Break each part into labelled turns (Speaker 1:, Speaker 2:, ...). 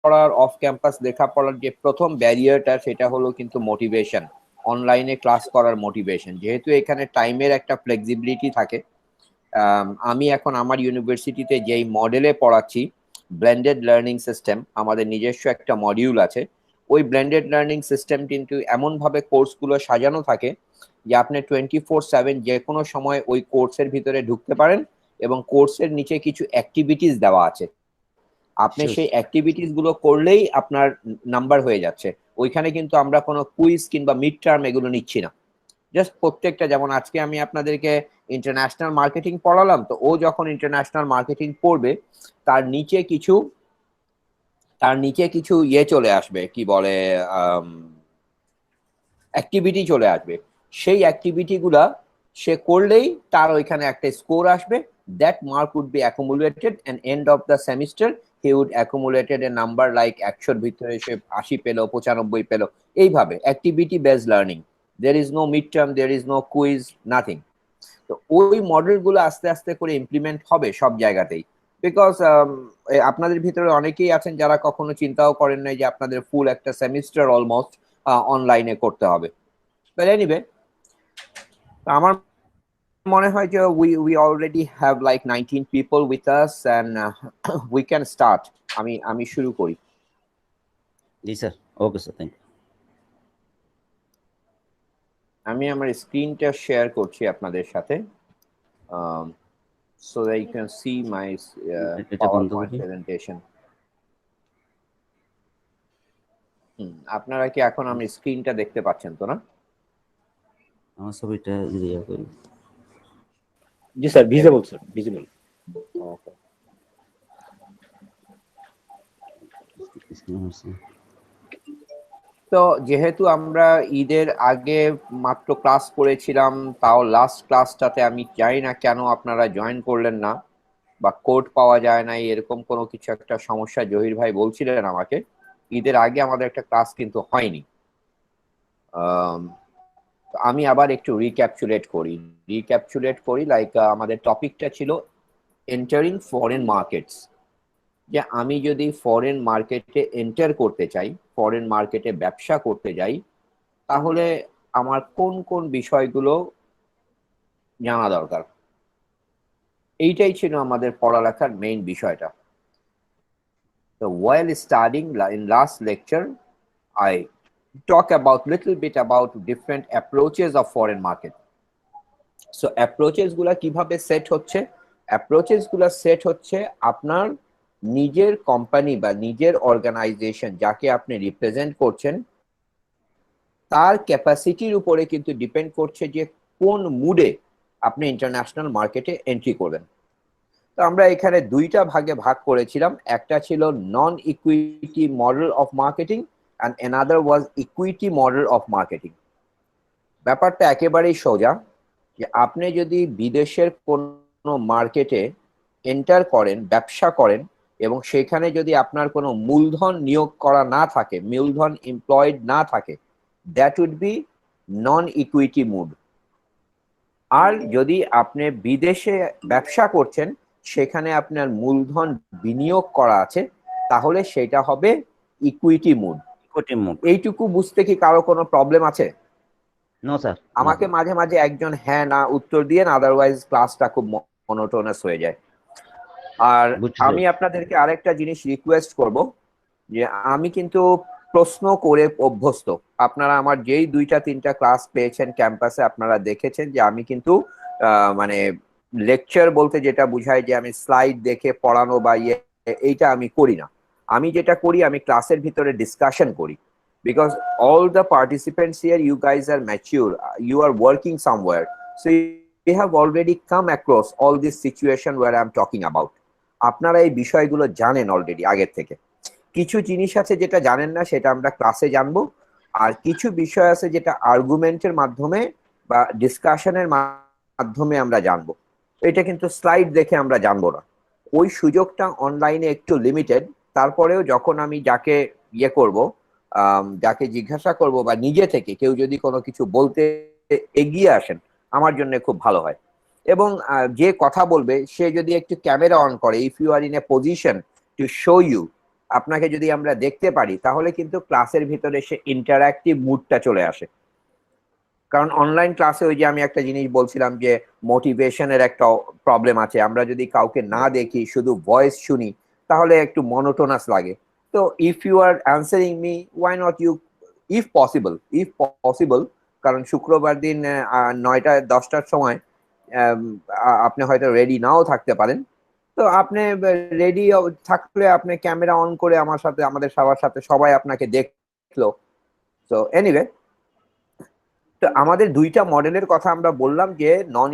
Speaker 1: লেখাপড়ার of campus লেখাপড়ার যে প্রথম ব্যারিয়ারটা সেটা হলো কিন্তু মোটিভেশন, অনলাইনে ক্লাস করার মোটিভেশন। যেহেতু এখানে টাইমের একটা ফ্লেক্সিবিলিটি থাকে, আমি এখন আমার ইউনিভার্সিটিতে যেই মডেলে পড়াচ্ছি, ব্লেন্ডেড লার্নিং সিস্টেম, আমাদের নিজস্ব একটা মডিউল আছে। ওই ব্লেন্ডেড লার্নিং সিস্টেম কিন্তু এমনভাবে কোর্সগুলো সাজানো থাকে যে আপনি 24/7 যে কোনো সময় ওই কোর্সের ভিতরে ঢুকতে পারেন, এবং কোর্সের নিচে কিছু অ্যাক্টিভিটিস দেওয়া আছে। আপনি
Speaker 2: Sure.
Speaker 1: সেই অ্যাক্টিভিটিস গুলো করলেই আপনার নাম্বার হয়ে যাচ্ছে। ওইখানে কিন্তু আমরা কোনো কুইজ কিংবা মিড টার্ম এগুলো নিচ্ছি না। জাস্ট প্রত্যেকটা, যেমন আজকে আমি আপনাদেরকে ইন্টারন্যাশনাল মার্কেটিং পড়ালাম, তো ও যখন ইন্টারন্যাশনাল মার্কেটিং পড়বে তার নিচে কিছু ইয়ে চলে আসবে, কি বলে, অ্যাক্টিভিটি চলে আসবে। সেই অ্যাক্টিভিটি গুলা সে করলেই তার ওইখানে একটা স্কোর আসবে। That mark would be accumulated and end of the semester he would accumulated a number like 100-র ভিতরে সে 80 পেলো, 95 পেলো, এইভাবে activity based learning. There is no mid term, there is no quiz, nothing. তো ওই মডেলগুলো আস্তে আস্তে করে ইমপ্লিমেন্ট হবে সব জায়গাতেই। বিকজ আপনাদের ভিতরে অনেকেই আছেন যারা কখনো চিন্তাও করেন নাই যে আপনাদের ফুল একটা সেমিস্টার অলমোস্ট অনলাইনে করতে হবে। বাট এনিওয়ে, আমার মনে হয় যে we already have like 19 people with us and we can start. আমি শুরু করি।
Speaker 2: জি sir, okay sir, thank you.
Speaker 1: আমি আমার স্ক্রিনটা শেয়ার করছি আপনাদের সাথে, so that you can see my
Speaker 2: এটা বন্ধ
Speaker 1: PowerPoint
Speaker 2: করি।
Speaker 1: presentation. আপনারা কি এখন আমি স্ক্রিনটা দেখতে পাচ্ছেন তো না?
Speaker 2: আমার ছবিটা ইয়ে করি।
Speaker 3: জি স্যার, ভিজিবল স্যার, ভিজিবল।
Speaker 1: ওকে। তো যেহেতু আমরা ঈদের আগে মাত্র ক্লাস করেছিলাম, তাও লাস্ট ক্লাসটাতে আমি জানি না কেন আপনারা জয়েন করলেন না, বা কোড পাওয়া যায় না, এরকম কোনো কিছু একটা সমস্যা জহির ভাই বলছিলেন আমাকে। ঈদের আগে আমাদের একটা ক্লাস কিন্তু হয়নি। আমি আবার একটু রিক্যাপচুলেট করি লাইক আমাদের টপিকটা ছিল এন্টারিং ফরেন মার্কেটস। যে আমি যদি ফরেন মার্কেটে এন্টার করতে চাই, ফরেন মার্কেটে ব্যবসা করতে যাই, তাহলে আমার কোন কোন বিষয়গুলো জানা দরকার। এইটাই ছিল আমাদের পড়ালেখার মেইন বিষয়টা। So while studying in last lecture, I talk about little bit about different approaches of foreign market. So approaches গুলা কিভাবে সেট হচ্ছে? approaches গুলা সেট হচ্ছে আপনার নিজের কোম্পানি বা নিজের অর্গানাইজেশন যাকে আপনি রিপ্রেজেন্ট করছেন তার ক্যাপাসিটির উপরে কিন্তু ডিপেন্ড করছে যে কোন মুডে আপনি ইন্টারন্যাশনাল মার্কেটে এন্ট্রি করবেন। তো আমরা এখানে দুইটা ভাগে ভাগ করেছিলাম, একটা ছিল non equity model of marketing and another was equity model of marketing. ব্যাপারটা একেবারেই সোজা, যে আপনি যদি বিদেশের কোনো মার্কেটে এন্টার করেন, ব্যবসা করেন, এবং সেখানে যদি আপনার কোনো মূলধন নিয়োগ করা না থাকে, মূলধন এমপ্লয়েড না থাকে, that would be non equity mode. আর যদি আপনি বিদেশে ব্যবসা করছেন, সেখানে আপনার মূলধন বিনিয়োগ করা আছে, তাহলে সেটা হবে ইকুইটি মুড। এইটুকু বুঝতে কি কারো কোনো প্রবলেম আছে?
Speaker 2: No sir.
Speaker 1: আমাকে মাঝে মাঝে একজন হ্যাঁ না উত্তর দিয়ে, আদারওয়াইজ ক্লাসটা খুব মনোটোনাস হয়ে যায়। আর আমি আপনাদেরকে আরেকটা জিনিস রিকোয়েস্ট করব, যে আমি কিন্তু প্রশ্ন করে অভ্যস্ত। আপনারা আমার যেই 2-3টা ক্লাস পেয়েছেন ক্যাম্পাসে, আপনারা দেখেছেন যে আমি কিন্তু মানে লেকচার বলতে যেটা বুঝায় যে আমি স্লাইড দেখে পড়ানো বা এইটা আমি করি না। আমি যেটা করি, আমি ক্লাসের ভিতরে ডিসকাশন করি। Because all the participants here, you guys are mature, you are working somewhere, so you have already come across all this situation where I'm talking about. আপনারা এই বিষয়গুলো জানেন অলরেডি আগের থেকে। কিছু জিনিস আছে যেটা জানেন না, সেটা আমরা ক্লাসে জানবো। আর কিছু বিষয় আছে যেটা আর্গুমেন্টের মাধ্যমে বা ডিসকাশনের মাধ্যমে আমরা জানবো। এটা কিন্তু স্লাইড দেখে আমরা জানবো না। ওই সুযোগটা অনলাইনে একটু লিমিটেড। তারপরেও যখন আমি যাকে করব, যাকে জিজ্ঞাসা করব, বা নিজে থেকে কেউ যদি কোনো কিছু বলতে এগিয়ে আসেন, আমার জন্য খুব ভালো হয়। এবং যে কথা বলবে সে যদি একটু ক্যামেরা অন করে, if you are in a position to show you আপনাকে যদি আমরা দেখতে পারি তাহলে কিন্তু ক্লাসের ভিতরে সে ইন্টারঅ্যাক্টিভ মুডটা চলে আসে। কারণ অনলাইন ক্লাসে ওই যে আমি একটা জিনিস বলছিলাম যে মোটিভেশনের একটা প্রবলেম আছে, আমরা যদি কাউকে না দেখি শুধু ভয়েস শুনি তাহলে একটু মনোটোনাস লাগে। তো if you are answering me, why not you, if possible, কারণ শুক্রবার দিন 9টা-10টার সময় আপনি হয়তো রেডি নাও থাকতে পারেন, তো আপনি রেডি থাকলে আপনি ক্যামেরা অন করে আমার সাথে, আমাদের সবার সাথে সবাই আপনাকে দেখলো। তো এনিওয়ে, তো আমাদের দুইটা মডেলের কথা আমরা বললাম, যে নন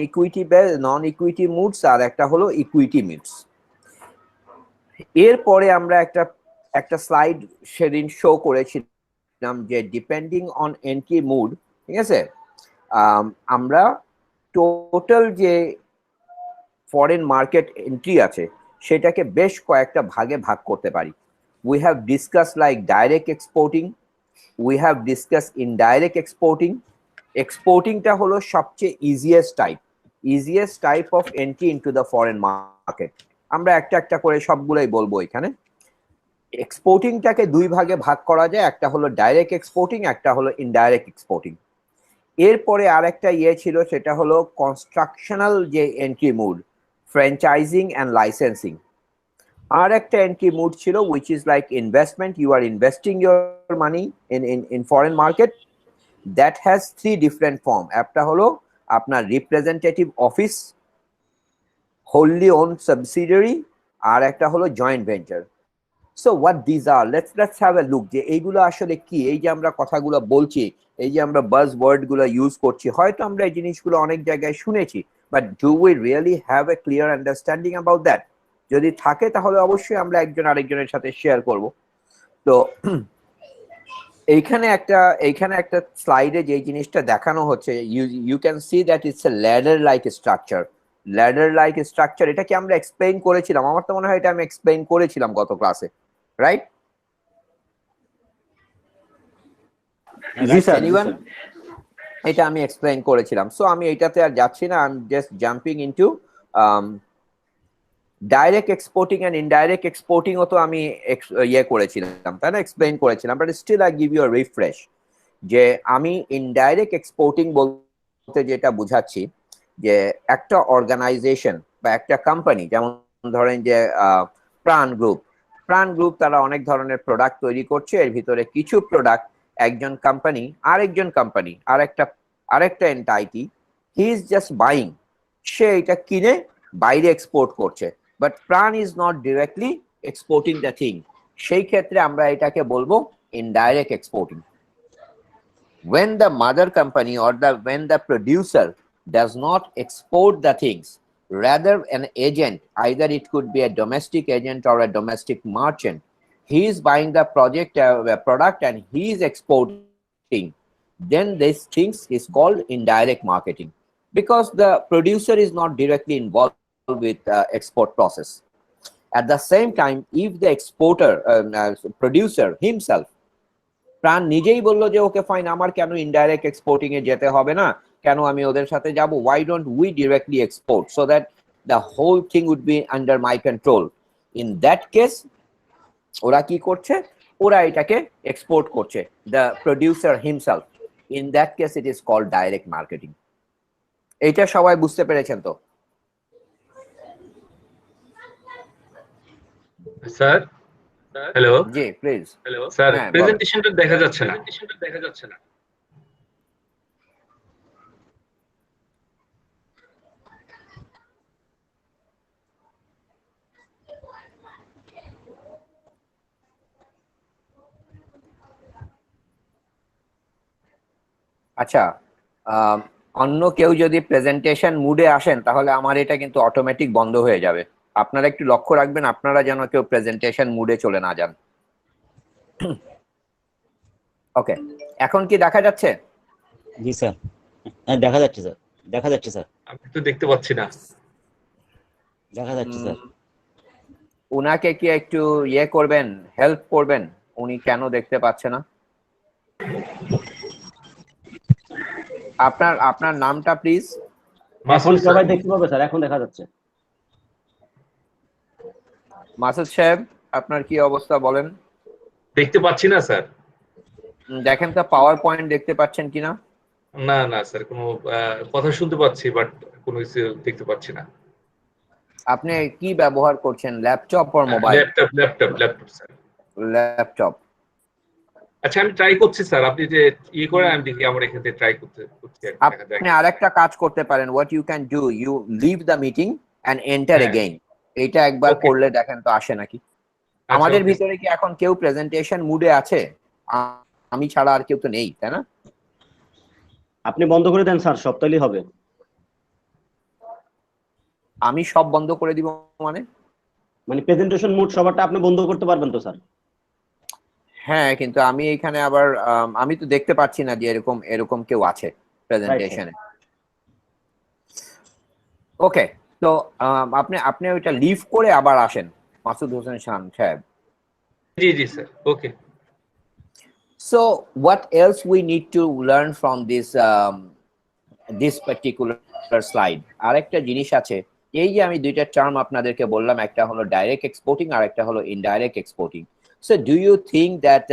Speaker 1: ইকুইটি মুডস আর একটা হলো ইকুইটি মুডস। এরপরে আমরা একটা স্লাইড সেদিন শো করেছিলাম যে ডিপেন্ডিং অন এন্ট্রি মুড, ঠিক আছে, আমরা টোটাল যে ফরেন মার্কেট এন্ট্রি আছে সেটাকে বেশ কয়েকটা ভাগে ভাগ করতে পারি। We have discuss like direct exporting, we have discuss indirect exporting. এক্সপোর্টিংটা হলো সবচেয়ে easiest type of entry into the foreign market. আমরা একটা একটা করে সবগুলাই বলবো এখানে। এক্সপোর্টিংটাকে দুই ভাগে ভাগ করা যায়, একটা হলো ডাইরেক্ট এক্সপোর্টিং, একটা হলো ইনডাইরেক্ট এক্সপোর্টিং। এরপরে আরেকটা ছিল, সেটা হলো কনস্ট্রাকশনাল যে entry mode, franchising and licensing. আর একটা এন্ট্রি মুড ছিল which is like investment, you are investing your money in foreign market. That has 3 different form. একটা হলো আপনার representative office, wholly own subsidiary, আর একটা হলো joint venture. So what this are, let's have a look যে এইগুলো আসলে কি। এই যে আমরা কথাগুলো বলছি, এই যে আমরা বাজ ওয়ার্ড গুলো ইউজ করছি, হয়তো আমরা এই জিনিসগুলো অনেক জায়গায় শুনেছি, but do we really have a clear understanding about that? যদি থাকে তাহলে অবশ্যই আমরা একজন আরেকজনের সাথে শেয়ার করব। তো এইখানে একটা স্লাইডে যে জিনিসটা দেখানো হচ্ছে, you can see that it's a ladder like structure. এটা কি আমরা এক্সপ্লেইন করেছিলাম? আমার তো মনে হয় এটা আমি এক্সপ্লেইন করেছিলাম গত ক্লাসে, রাইট?
Speaker 3: জি স্যার,
Speaker 1: এটা আমি এক্সপ্লেইন করেছিলাম। সো আমি এটাতে আর যাচ্ছি না, I am just jumping into direct exporting and indirect exporting. ও তো আমি করেছিলাম, তাই না, এক্সপ্লেইন করেছিলাম, but still I give you a refresh. যে আমি ইনডাইরেক্ট এক্সপোর্টিং বলতে যেটা বুঝাচ্ছি, যে একটা অর্গানাইজেশন বা একটা কোম্পানি, যেমন ধরেন যে প্রাণ গ্রুপ, তারা অনেক ধরনের প্রোডাক্ট তৈরি করছে। এর ভিতরে কিছু প্রোডাক্ট একজন কোম্পানি আরেকটা এন্টাইটি, হি ইজ জাস্ট বাইং, সে এটা কিনে বাইরে এক্সপোর্ট করছে, বাট প্রাণ is not directly exporting the thing. সেই ক্ষেত্রে আমরা এটাকে বলবো indirect exporting. When the mother company or when the producer does not export the things, rather an agent, either it could be a domestic agent or a domestic merchant, he is buying the product and he is exporting, then this things is called indirect marketing, because the producer is not directly involved with export process. At the same time, if the producer himself, প্রাণ নিজেই বললো যে okay fine, আমার কেন indirect exporting এ যেতে হবে না, কেন আমি ওদের সাথে যাব, why don't we directly export so that the whole thing would be under my control? In that case, ওরা কি করছে, ওরা এটাকে এক্সপোর্ট করছে, the producer himself. In that case it is called direct marketing. এটা সবাই বুঝতে পেরেছেন তো?
Speaker 4: Sir, hello.
Speaker 1: G please.
Speaker 4: Sir, প্রেজেন্টেশনটা দেখা যাচ্ছে না।
Speaker 1: আচ্ছা, অন্য কেউ যদি প্রেজেন্টেশন মুডে আসেন তাহলে আমার এটা কিন্তু অটোমেটিক বন্ধ হয়ে যাবে। আপনারা একটু লক্ষ্য রাখবেন, আপনারা যেন কেউ প্রেজেন্টেশন মুডে চলে না যান। ওকে, এখন কি দেখা যাচ্ছে?
Speaker 2: জি স্যার, হ্যাঁ দেখা যাচ্ছে স্যার।
Speaker 4: আমি তো দেখতে পাচ্ছি না।
Speaker 2: দেখা যাচ্ছে স্যার।
Speaker 1: উনাকে কি একটু করবেন, হেল্প করবেন, উনি কেন দেখতে পাচ্ছে না? আপনার নামটা প্লিজ।
Speaker 3: এখন সবাই দেখতে পাবে স্যার, এখন দেখা যাচ্ছে।
Speaker 1: মাসুদ সাহেব, আপনার কি অবস্থা বলেন?
Speaker 4: দেখতে পাচ্ছি না স্যার।
Speaker 1: দেখেন তো পাওয়ার পয়েন্ট দেখতে পাচ্ছেন কিনা?
Speaker 4: না না স্যার, কোনো কথা শুনতে পাচ্ছি বাট কোনো কিছু দেখতে পাচ্ছি না।
Speaker 1: আপনি কি ব্যবহার করছেন, laptop or mobile?
Speaker 4: Laptop sir.
Speaker 1: Laptop.
Speaker 4: আচ্ছা আমি ট্রাই করছি স্যার, আপনি যে করে আমি দেখি আমার এখান থেকে ট্রাই করছি দেখা যায়।
Speaker 1: আপনি আরেকটা কাজ করতে পারেন, what you can do, you leave the meeting and enter
Speaker 4: হ্যাঁ।
Speaker 1: এগেইন। এটা একবার
Speaker 4: Okay.
Speaker 1: করলে দেখেন তো আসে নাকি।
Speaker 4: আচ্ছা,
Speaker 1: আমাদের
Speaker 4: okay,
Speaker 1: ভিতরে কি এখন কেউ প্রেজেন্টেশন মুডে আছে? আমি ছাড়া আর কেউ তো নেই, তাই না?
Speaker 3: আপনি বন্ধ করে দেন স্যার, সব তাইলেই হবে।
Speaker 1: আমি সব বন্ধ করে দিব মানে?
Speaker 3: মানে প্রেজেন্টেশন মোড সবারটা আপনি বন্ধ করতে পারবেন তো স্যার?
Speaker 1: হ্যাঁ, কিন্তু আমি এখানে আবার আমি তো দেখতে পাচ্ছি না যে এরকম এরকম কেউ আছে প্রেজেন্টেশনে। ওকে, তো আপনি আপনি ওইটা লিভ করে আবার আসেন, মাসুদ হোসেন শান সাহেব।
Speaker 4: জি জি sir, okay.
Speaker 1: So what else we need to learn from this particular slide? আরেকটা জিনিস আছে, এই যে আমি দুইটা টার্ম আপনাদেরকে বললাম, একটা হলো ডাইরেক্ট এক্সপোর্টিং আর একটা হলো indirect exporting. So do you think that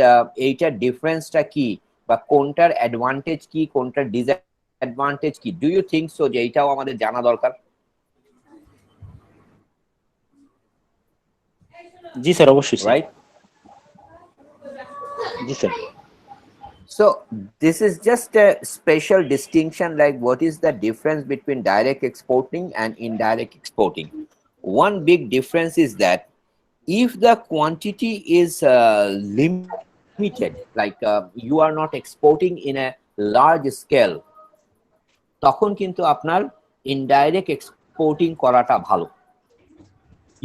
Speaker 1: এইটার ডিফারেন্সটা কি, বা কোনটার অ্যাডভান্টেজ কি, কোনটার ডিসঅ্যাডভান্টেজ কি? ডু ইউ থিঙ্ক সো যে এইটাও আমাদের জানা দরকার?
Speaker 3: জি স্যার, অবশ্যই sir.
Speaker 1: Right?
Speaker 3: G sir.
Speaker 1: So this is just a special distinction, like what is the difference between direct exporting and indirect exporting. One big difference is that if the quantity is limited, like you are not exporting in a large scale, তখন কিন্তু আপনার indirect exporting করাটা ভালো.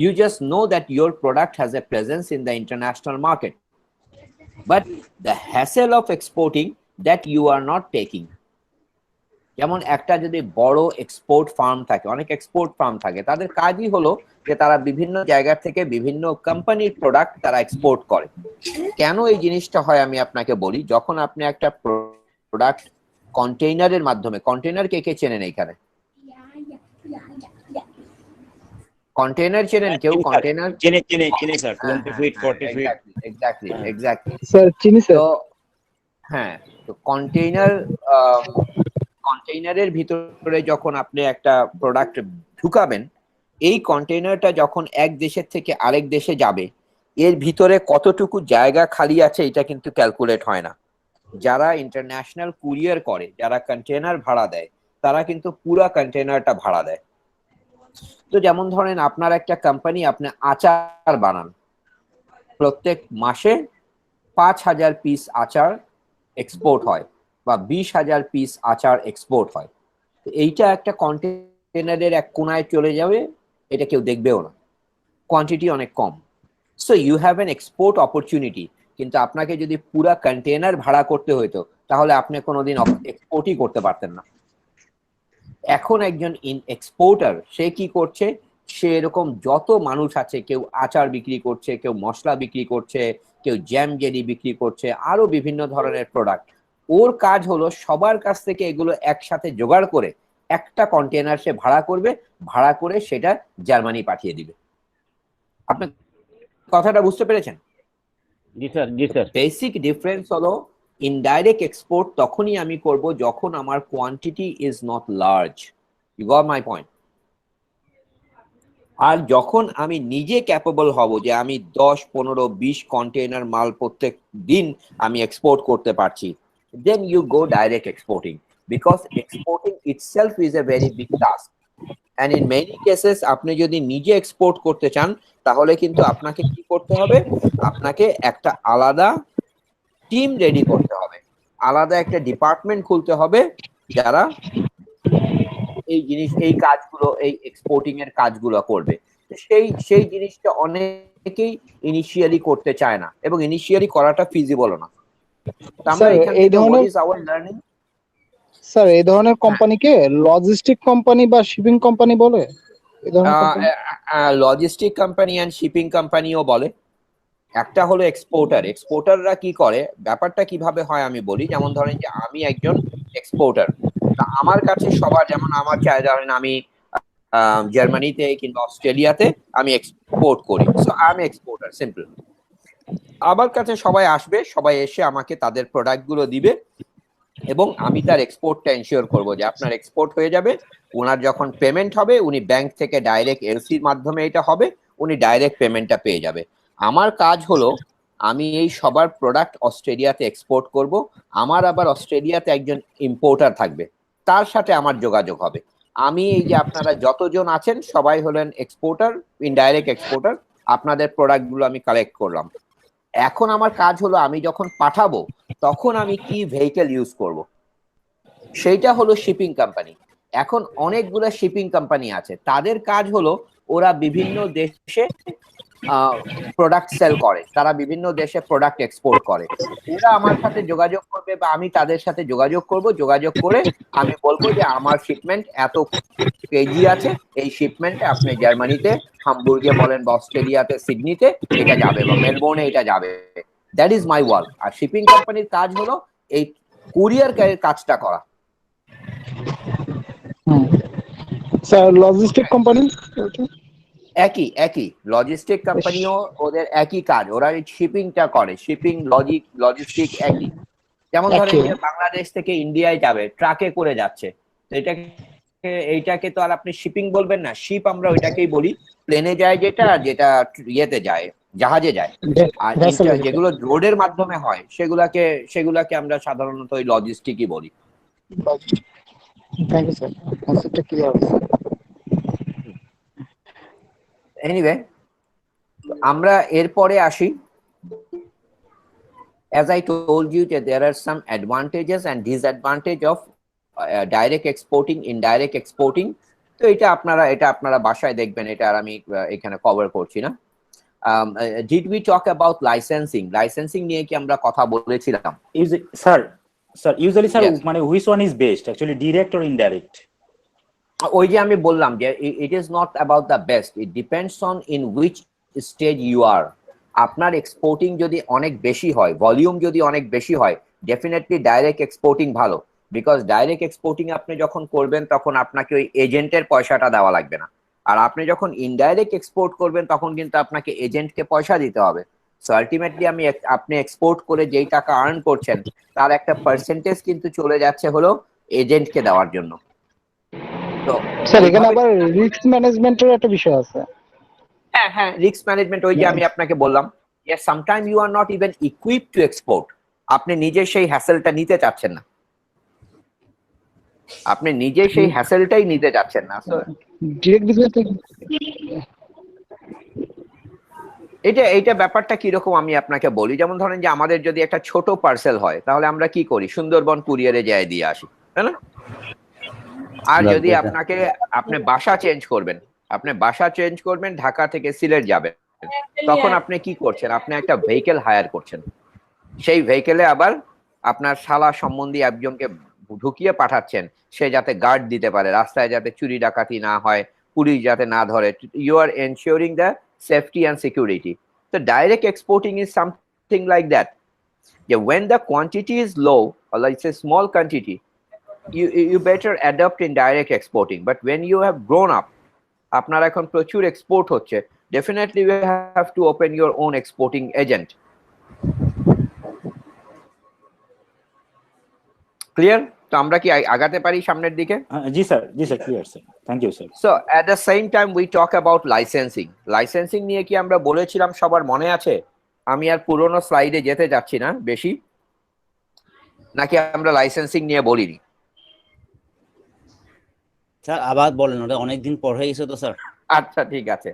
Speaker 1: You just know that your product has a presence in the international market. But the hassle of exporting that you are not taking. যেমন একটা যদি বড় export farm থাকে, অনেক এক্সপোর্ট ফার্ম থাকে, তাদের কাজই হলো যে তারা বিভিন্ন জায়গা থেকে বিভিন্ন কোম্পানির প্রোডাক্ট তারা এক্সপোর্ট করে। কেন এই জিনিসটা হয় আমি আপনাকে বলি। যখন আপনি একটা প্রোডাক্ট কন্টেইনারের মাধ্যমে, কন্টেইনার কে কে চেনেন এখানে? কন্টেইনার চেনেন কেউ? কন্টেইনার
Speaker 2: চিনি চিনি চিনি sir, 20 feet 40 feet.
Speaker 1: Exactly.
Speaker 5: Sir চিনি স্যার।
Speaker 1: তো হ্যাঁ, তো কন্টেইনারের ভিতরে যখন আপনি একটা প্রোডাক্ট ঢুকাবেন, এই কন্টেইনারটা যখন এক দেশের থেকে আরেক দেশে যাবে, এর ভিতরে কতটুকু জায়গা খালি আছে এটা কিন্তু ক্যালকুলেট হয় না। যারা ইন্টারন্যাশনাল কুরিয়ার করে, যারা কন্টেইনার ভাড়া দেয়, তারা কিন্তু পুরো কন্টেইনারটা ভাড়া দেয়। তো যেমন ধরেন আপনার একটা কোম্পানি, আপনি আচার বানান, প্রত্যেক মাসে 5,000 পিস আচার এক্সপোর্ট হয় বা 20,000 পিস আচার এক্সপোর্ট হয়। এইটা একটা কন্টেইনারের এক কোনায় চলে যাবে, এটা কেউ দেখবেও না, কোয়ান্টিটি অনেক কম। So you have an export opportunity. কিন্তু আপনাকে যদি পুরা কন্টেইনার ভাড়া করতে হতো, তাহলে আপনি কোনোদিন এক্সপোর্টই করতে পারতেন না। এখন একজন এক্সপোর্টার সে কি করছে, সে এরকম যত মানুষ আছে, কেউ আচার বিক্রি করছে, কেউ মশলা বিক্রি করছে, কেউ জ্যাম জেলি বিক্রি করছে, আরো বিভিন্ন ধরনের প্রোডাক্ট, ওর কাজ হলো সবার কাছ থেকে এগুলো একসাথে জোগাড় করে একটা কন্টেইনার সে ভাড়া করবে, ভাড়া করে সেটা জার্মানি পাঠিয়ে দিবে। আপনি কথাটা বুঝতে পেরেছেন?
Speaker 2: জি স্যার, জি স্যার।
Speaker 1: বেসিক ডিফারেন্স হলো ইনডাইরেক্ট এক্সপোর্ট তখনই আমি করব যখন আমার quantity is not large. You got my point? আর যখন আমি নিজে ক্যাপেবল হব যে আমি 10, 15, 20 কন্টেইনার মাল প্রত্যেক দিন আমি এক্সপোর্ট করতে পারছি, then you go direct exporting, because exporting itself is a very big task. And in many cases আপনি যদি নিজে এক্সপোর্ট করতে চান, তাহলে কিন্তু আপনাকে কি করতে হবে, আপনাকে একটা আলাদা টিম রেডি করতে হবে, আলাদা একটা ডিপার্টমেন্ট খুলতে হবে, যারা এই জিনিস, এই কাজগুলো, এই এক্সপোর্টিং এর কাজগুলো করবে। সেই জিনিসটা অনেকেই ইনিশিয়ালি করতে চায় না, এবং ইনিশিয়ালি করাটা ফিজিবল না। আমরা এখান থেকে what is our learning?
Speaker 5: Sir এই ধরনের কোম্পানিকে লজিস্টিক কোম্পানি বা শিপিং কোম্পানি বলে? এই ধরনের company
Speaker 1: logistic company and shipping কোম্পানিও বলে। একটা হলো এক্সপোর্টার। এক্সপোর্টাররা কি করে, ব্যাপারটা কিভাবে হয় আমি বলি। যেমন ধরেন যে আমি একজন এক্সপোর্টার, আমার কাছে সবার, যেমন আমার চাই, ধরেন আমি জার্মানিতে কিংবা অস্ট্রেলিয়াতে আমি এক্সপোর্ট করি, so I am exporter, simple. আমার কাছে সবাই আসবে, সবাই এসে আমাকে তাদের প্রোডাক্ট গুলো দিবে এবং আমি তার এক্সপোর্টটা এনশিওর করবো যে আপনার এক্সপোর্ট হয়ে যাবে। ওনার যখন পেমেন্ট হবে উনি ব্যাংক থেকে ডাইরেক্ট এলসির মাধ্যমে এটা হবে, উনি ডাইরেক্ট পেমেন্টটা পেয়ে যাবে। আমার কাজ হলো আমি এই সবার প্রোডাক্ট অস্ট্রেলিয়াতে এক্সপোর্ট করব। আমার আবার অস্ট্রেলিয়াতে একজন ইম্পোর্টার থাকবে, তার সাথে আমার যোগাযোগ হবে। আমি এই যে আপনারা যতজন আছেন সবাই হলেন এক্সপোর্টার, ইনডাইরেক্ট এক্সপোর্টার, আপনাদের প্রোডাক্টগুলো আমি কালেক্ট করলাম। এখন আমার কাজ হলো আমি যখন পাঠাবো তখন আমি কি ভেহিকেল ইউজ করব, সেইটা হলো শিপিং কোম্পানি। এখন অনেকগুলো শিপিং কোম্পানি আছে, তাদের কাজ হলো ওরা বিভিন্ন দেশে প্রোডাক্ট সেল করে, তারা বিভিন্ন দেশে প্রোডাক্ট এক্সপোর্ট করে। ওরা আমার সাথে যোগাযোগ করবে বা আমি তাদের সাথে যোগাযোগ করব, যোগাযোগ করে আমি বলবো যে আমার শিপমেন্ট এত কেজি আছে, এই শিপমেন্টে আপনি জার্মানিতে হামবুর্গে বলেন বা অস্ট্রেলিয়াতে সিডনিতে এটা যাবে বা মেলবোর্নে এটা যাবে। That is my work. আর শিপিং কোম্পানির কাজ হলো এই কুরিয়ার কাজটা করা।
Speaker 5: স্যার লজিস্টিক কোম্পানি
Speaker 1: একই একই লজিস্টিক কোম্পানিও ওদের একই কাজ, ওরা এই শিপিংটা করে, শিপিং লজিস্টিক একই। যেমন ধরেন যে বাংলাদেশ থেকে ইন্ডিয়ায় যাবে, ট্রাকে করে যাচ্ছে, তো এইটাকে তো আর আপনি শিপিং বলবেন না, শিপ আমরা ওইটাকেই বলি। প্লেনে যায় যেটা, যেটা ইয়েতে যায়, জাহাজে যায়। আর যেগুলো রোডের মাধ্যমে হয় সেগুলাকে আমরা সাধারণত ওই লজিস্টিকই বলি।
Speaker 5: থ্যাংক ইউ স্যার, কনসেপ্টটা ক্লিয়ার হয়েছে।
Speaker 1: এনিওয়ে, আমরা এরপরে আসি। As I told you that there are some advantages and disadvantage of direct exporting, indirect exporting. তো এটা আপনারা বাসায় দেখবেন, এটা আর আমি এখানে কভার করছি না। Did we talk about licensing? Licensing নিয়ে কি আমরা কথা বলেছিলাম?
Speaker 3: Sir usually sir
Speaker 1: Yes.
Speaker 3: মানে which one is best actually, direct or indirect?
Speaker 1: ওই যে আমি বললাম যে it is not about the best, it depends on in which stage you are. আপনার এক্সপোর্টিং যদি অনেক বেশি হয়, ভলিউম যদি অনেক বেশি হয়, ডেফিনেটলি ডাইরেক্ট এক্সপোর্টিং ভালো। বিকজ ডাইরেক্ট এক্সপোর্টিং আপনি যখন করবেন তখন আপনাকে ওই এজেন্টের পয়সাটা দেওয়া লাগবে না। আর আপনি যখন ইনডাইরেক্ট এক্সপোর্ট করবেন তখন কিন্তু আপনাকে এজেন্টকে পয়সা দিতে হবে। সো আলটিমেটলি আপনি এক্সপোর্ট করে যেই টাকা আর্ন করছেন তার একটা পার্সেন্টেজ কিন্তু চলে যাচ্ছে হলো এজেন্টকে দেওয়ার জন্য। তো
Speaker 5: স্যার এখানে আবার রিস্ক ম্যানেজমেন্টের একটা বিষয় আছে।
Speaker 1: হ্যাঁ হ্যাঁ, রিস্ক ম্যানেজমেন্ট, ওই যে আমি আপনাকে বললাম যে sometime you are not even equipped to export. আপনি নিজে সেই হ্যাসেলটা নিতে চাচ্ছেন না, আপনি নিজে সেই হ্যাসেলটাই নিতে চাচ্ছেন না। সো
Speaker 5: ডিরেক্ট বিজনেস
Speaker 1: এইটা ব্যাপারটা কিরকম আমি আপনাকে বলি। যেমন ধরেন যে আমাদের যদি একটা ছোট পার্সেল হয় তাহলে আমরা কি করি, সুন্দরবন কুরিয়ারে যায় দিয়ে আসি, তাই না? আর যদি আপনি বাসা চেঞ্জ করবেন, ঢাকা থেকে সিলেট যাবেন, তখন আপনি কি করছেন, আপনি একটা ভেহিকেল হায়ার করছেন। সেই ভেহিকেলে আবার আপনার শালা সম্বন্ধী একজনকে ঢুকিয়ে পাঠাচ্ছেন, সে যাতে গার্ড দিতে পারে, রাস্তায় যাতে চুরি ডাকাতি না হয়, পুলিশ যাতে না ধরে। You are ensuring the safety and security. তো direct exporting is something like that, যে when the quantity is low or like say small quantity, you better adopt in direct exporting. But when you have grown up, আপনার এখন প্রচুর export হচ্ছে, definitely you have to open your own exporting agent. Clear? তো আমরা কি আগাতে পারি সামনের দিকে?
Speaker 3: জি sir clear sir, thank you sir.
Speaker 1: So at the same time we talk about licensing. Licensing নিয়ে কি আমরা বলেছিলাম সবার মনে আছে? আমি আর পুরোনো স্লাইডে যেতে যাচ্ছি না বেশি, নাকি আমরা লাইসেন্সিং নিয়ে বলিনি?
Speaker 2: স্যার আবার বলেন, ওটা অনেকদিন পর হয়ে গেছে তো স্যার।
Speaker 1: আচ্ছা ঠিক আছে,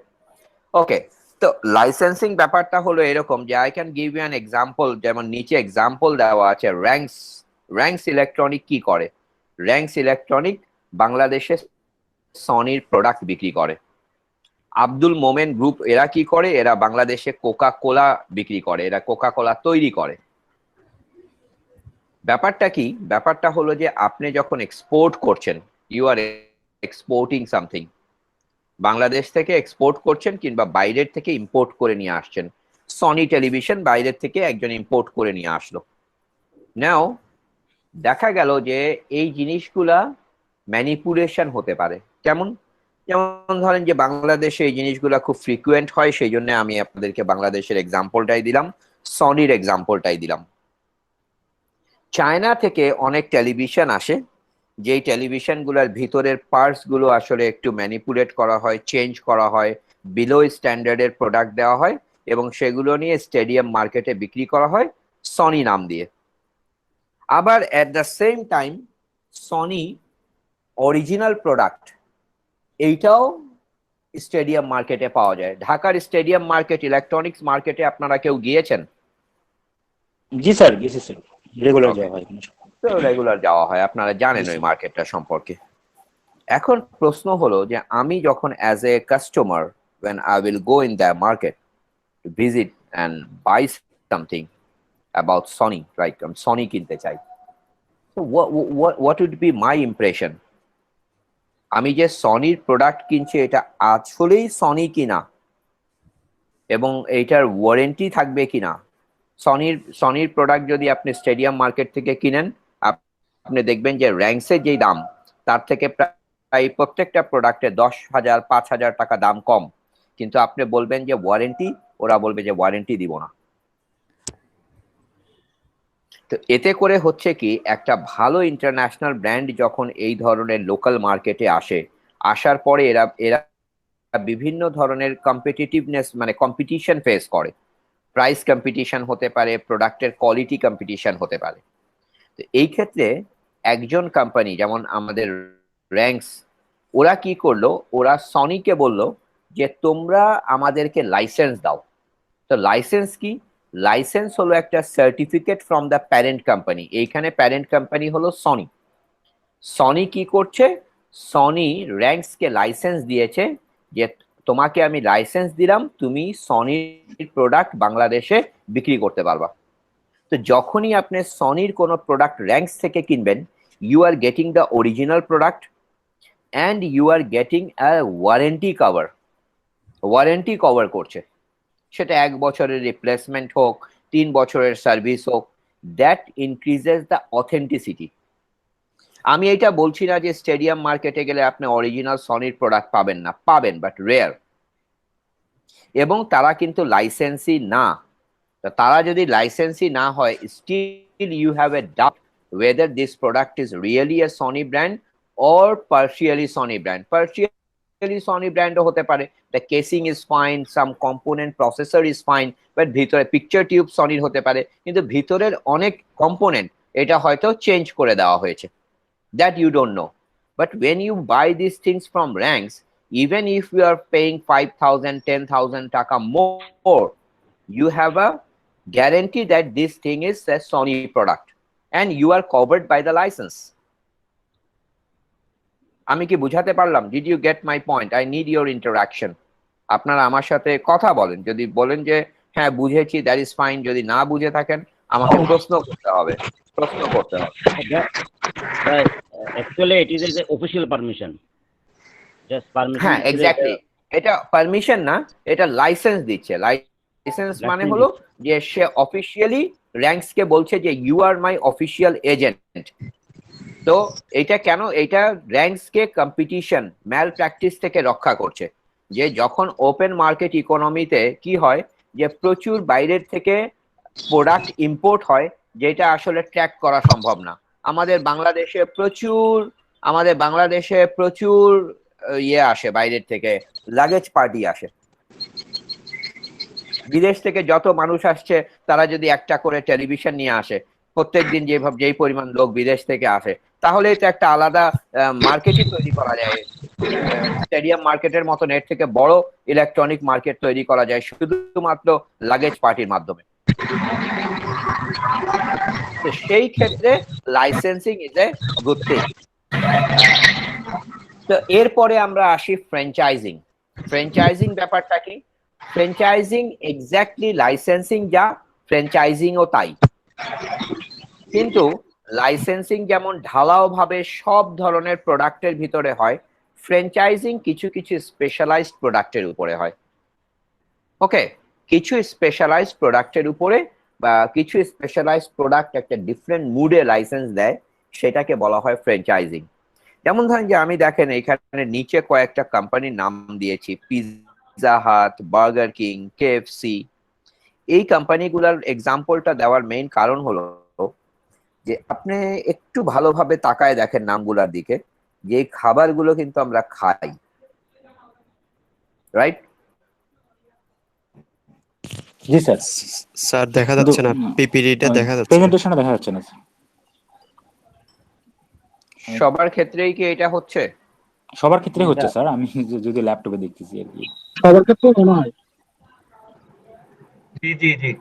Speaker 1: ওকে। তো লাইসেন্সিং ব্যাপারটা হলো এরকম যে I can give you an example. যেমন নিচে এক্সাম্পল দেওয়া আছে। র্যাঙ্কস ইলেকট্রনিক কি করে? র্যাঙ্কস ইলেকট্রনিক বাংলাদেশে সনির প্রোডাক্ট বিক্রি করে। আব্দুল মোমেন গ্রুপ এরা কি করে? এরা বাংলাদেশে কোকা কোলা বিক্রি করে, এরা কোকা কোলা তৈরি করে। ব্যাপারটা কি? ব্যাপারটা হলো যে আপনি যখন এক্সপোর্ট করছেন, you are exporting something. Bangladesh থেকে এক্সপোর্ট করছেন কিংবা বাইরের থেকে ইম্পোর্ট করে নিয়ে আসছেন। সনি টেলিভিশন বাইরের থেকে একজন ইম্পোর্ট করে নিয়ে আসলো। নাও দেখা গেল যে এই জিনিসগুলা ম্যানিপুলেশন হতে পারে। কেমন? যেমন ধরেন যে বাংলাদেশে এই জিনিসগুলো খুব ফ্রিকুয়েন্ট হয়, সেই জন্য আমি আপনাদেরকে বাংলাদেশের এক্সাম্পলটাই দিলাম, সনির এক্সাম্পলটাই দিলাম। চায়না থেকে অনেক টেলিভিশন আসে, যেই টেলিভিশনগুলোর ভিতরের পার্টস গুলো আসলে একটু ম্যানিপুলেট করা হয়, চেঞ্জ করা হয়, বিলো স্ট্যান্ডার্ডের প্রোডাক্ট দেওয়া হয় এবং সেগুলো নিয়ে স্টেডিয়াম মার্কেটে বিক্রি করা হয় সনি নাম দিয়ে। আবার at the same time Sony original product এইটাও স্টেডিয়াম মার্কেটে পাওয়া যায়। ঢাকার স্টেডিয়াম মার্কেট, ইলেকট্রনিক্স মার্কেটে আপনারা কেউ গিয়েছেন?
Speaker 3: জি স্যার, গেছি স্যার, রেগুলার
Speaker 1: Okay.
Speaker 3: যাওয়া হয়।
Speaker 1: তো রেগুলার যাওয়া হয়, আপনারা জানেন ওই মার্কেটটা সম্পর্কে। এখন প্রশ্ন হলো যে আমি যখন as a customer when I will go in the market to visit and buy something about Sony, right? আমি Sony কিনতে চাই। So what would be my impression? আমি যে সনির প্রোডাক্ট কিনছি এটা আসলেই সনি কিনা এবং এইটার ওয়ারেন্টি থাকবে কিনা। সনির প্রোডাক্ট যদি আপনি স্টেডিয়াম মার্কেট থেকে কিনেন, আপনি দেখবেন যে র্যাঙ্কসের যেই দাম তার থেকে প্রায় প্রত্যেকটা প্রোডাক্টে 10,000 5,000 টাকা দাম কম, কিন্তু আপনি বলবেন যে ওয়ারেন্টি, ওরা বলবে যে ওয়ারেন্টি দিব না। তো এতে করে হচ্ছে কি, একটা ভালো ইন্টারন্যাশনাল ব্র্যান্ড যখন এই ধরনের লোকাল মার্কেটে আসে, আসার পরে এরা এরা বিভিন্ন ধরনের কম্পিটিটিভনেস মানে কম্পিটিশন ফেস করে। প্রাইস কম্পিটিশন হতে পারে, প্রোডাক্টের কোয়ালিটি কম্পিটিশন হতে পারে। তো এই ক্ষেত্রে একজন কোম্পানি যেমন আমাদের র্যাঙ্কস, ওরা কি করলো, ওরা সনিকে বলল যে তোমরা আমাদেরকে লাইসেন্স দাও। তো লাইসেন্স কি? লাইসেন্স হলো একটা certificate from the parent company. এইখানে প্যারেন্ট কোম্পানি হলো সনি। সনি কি করছে, সনি র্যাঙ্কসকে লাইসেন্স দিয়েছে যে তোমাকে আমি লাইসেন্স দিলাম, তুমি সনির প্রোডাক্ট বাংলাদেশে বিক্রি করতে পারবা। তো যখনই আপনি সনির কোনো প্রোডাক্ট র্যাঙ্কস থেকে কিনবেন, you are getting the original product and you are getting a warranty cover. Warranty cover করছে, সেটা 1 বছরের রিপ্লেসমেন্ট হোক, 3 বছরের সার্ভিস হোক, দ্যাট ইনক্রিজেস দ্য অথেন্টিসিটি। আমি এটা বলছি না যে স্টেডিয়াম মার্কেটে গেলে আপনি অরিজিনাল সনির প্রোডাক্ট পাবেন না, পাবেন, বাট রেয়ার। এবং তারা কিন্তু লাইসেন্সি না। তারা যদি লাইসেন্সি না হয়, still you have a doubt whether this product is really a Sony brand or partially Sony brand. Partially Sony brand হতে পারে, the casing is fine, some component processor is fine, but ভিতরে picture tube Sony হতে পারে, কিন্তু ভিতরের অনেক component এটা হয়তো চেঞ্জ করে দেওয়া হয়েছে, that you don't know. But when you buy these things from Ranks, even if you are paying 5,000 10,000 taka more, you have a guarantee that this thing is a Sony product and you are covered by the license. আমি কি বুঝাতে পারলাম? Did you get my point? I need your interaction. আপনারা আমার সাথে কথা বলেন, যদি বলেন যে হ্যাঁ বুঝেছি, that is fine। যদি না বুঝে থাকেন আমাকে প্রশ্ন করতে হবে।
Speaker 2: Actually it is an official permission, just permission.
Speaker 1: হ্যাঁ এক্স্যাক্টলি, এটা পারমিশন না, এটা লাইসেন্স দিচ্ছে। লাইসেন্স মানে হলো যে সে অফিশিয়ালি র্যাঙ্কস কে বলছে যে you are my official agent. তো এটা কেন? এটা র্যাঙ্কস কে কম্পিটিশন ম্যাল প্র্যাকটিস থেকে রক্ষা করছে। যে যখন ওপেন মার্কেট ইকোনমিতে কি হয়, যে প্রচুর বাইরের থেকে প্রোডাক্ট ইম্পোর্ট হয়, যেটা আসলে ট্র্যাক করা সম্ভব না। আমাদের বাংলাদেশে প্রচুর ইয়ে আসে বাইরের থেকে, লাগেজ পার্টি আসে। বিদেশ থেকে যত মানুষ আসছে, তারা যদি একটা করে টেলিভিশন নিয়ে আসে, প্রত্যেকদিন যেই পরিমাণ লোক বিদেশ থেকে আসে, তাহলে এটা একটা আলাদা মার্কেটই তৈরি করা যায়। স্টেডিয়াম মার্কেটের মতো এর থেকে বড় ইলেকট্রনিক মার্কেট তৈরি করা যায় শুধুমাত্র লাগেজ পার্টির মাধ্যমে। তো সেই ক্ষেত্রে licensing is a good thing. তো এরপরে আমরা আসি ফ্র্যাঞ্চাইজিং। ফ্র্যাঞ্চাইজিং ব্যাপারটা কি? ফ্র্যাঞ্চাইজিং এক্স্যাক্টলি লাইসেন্সিং যা, ফ্র্যাঞ্চাইজিংও তাই। কিন্তু লাইসেন্সিং যেমন ঢালাও ভাবে সব ধরনের প্রোডাক্টের ভিতরে হয়, ফ্র্যাঞ্চাইজিং কিছু কিছু স্পেশালাইজড প্রোডাক্টের উপরে হয়। ওকে, কিছু স্পেশালাইজড প্রোডাক্টের উপরে বা কিছু স্পেশালাইজড প্রোডাক্ট একটা ডিফারেন্ট মুডে লাইসেন্স দেয়, সেটাকে বলা হয় ফ্র্যাঞ্চাইজিং। যেমন ধরেন যে আমি দেখেন এখানে নিচে কয়েকটা কোম্পানির নাম দিয়েছি, Pizza Hut, burger king, KFC. এই কোম্পানিগুলোর এক্সাম্পলটা দেওয়ার মেইন কারণ হলো যে আপনি একটু ভালোভাবে তাকায় দেখেন নামগুলোর দিকে, যে এই খাবারগুলো কিন্তু আমরা খাই, রাইট?
Speaker 3: জি স্যার,
Speaker 6: স্যার দেখা
Speaker 3: কিন্তু
Speaker 6: যাচ্ছে না, পিপিটিটা দেখা যাচ্ছে না।
Speaker 3: প্রেজেন্টেশনে দেখা যাচ্ছে না স্যার।
Speaker 1: সবার ক্ষেত্রেই কি এটা হচ্ছে?
Speaker 3: সবার ক্ষেত্রে হচ্ছে স্যার, আমি যদি ল্যাপটপে দেখতেছি আর কি।
Speaker 5: সবার ক্ষেত্রে মনে হয়।
Speaker 4: জি জি জি।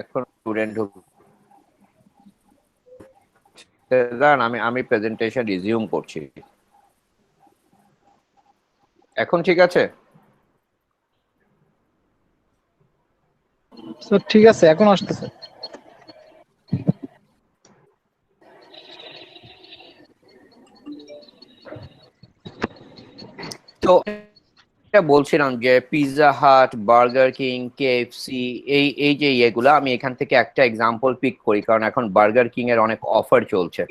Speaker 1: এখন স্টুডেন্ট আমি আমি প্রেজেন্টেশন রিজিউম করছি। এখন ঠিক আছে?
Speaker 5: স্যার ঠিক আছে, এখন আসতেছে।
Speaker 1: তো এটা বলছিলাম যে Pizza Hut, burger king, KFC, এই যে ইয়েগুলো, আমি এখান থেকে একটা এক্সাম্পল পিক করি কারণ এখন বার্গার কিং এর অনেক অফার চলছে।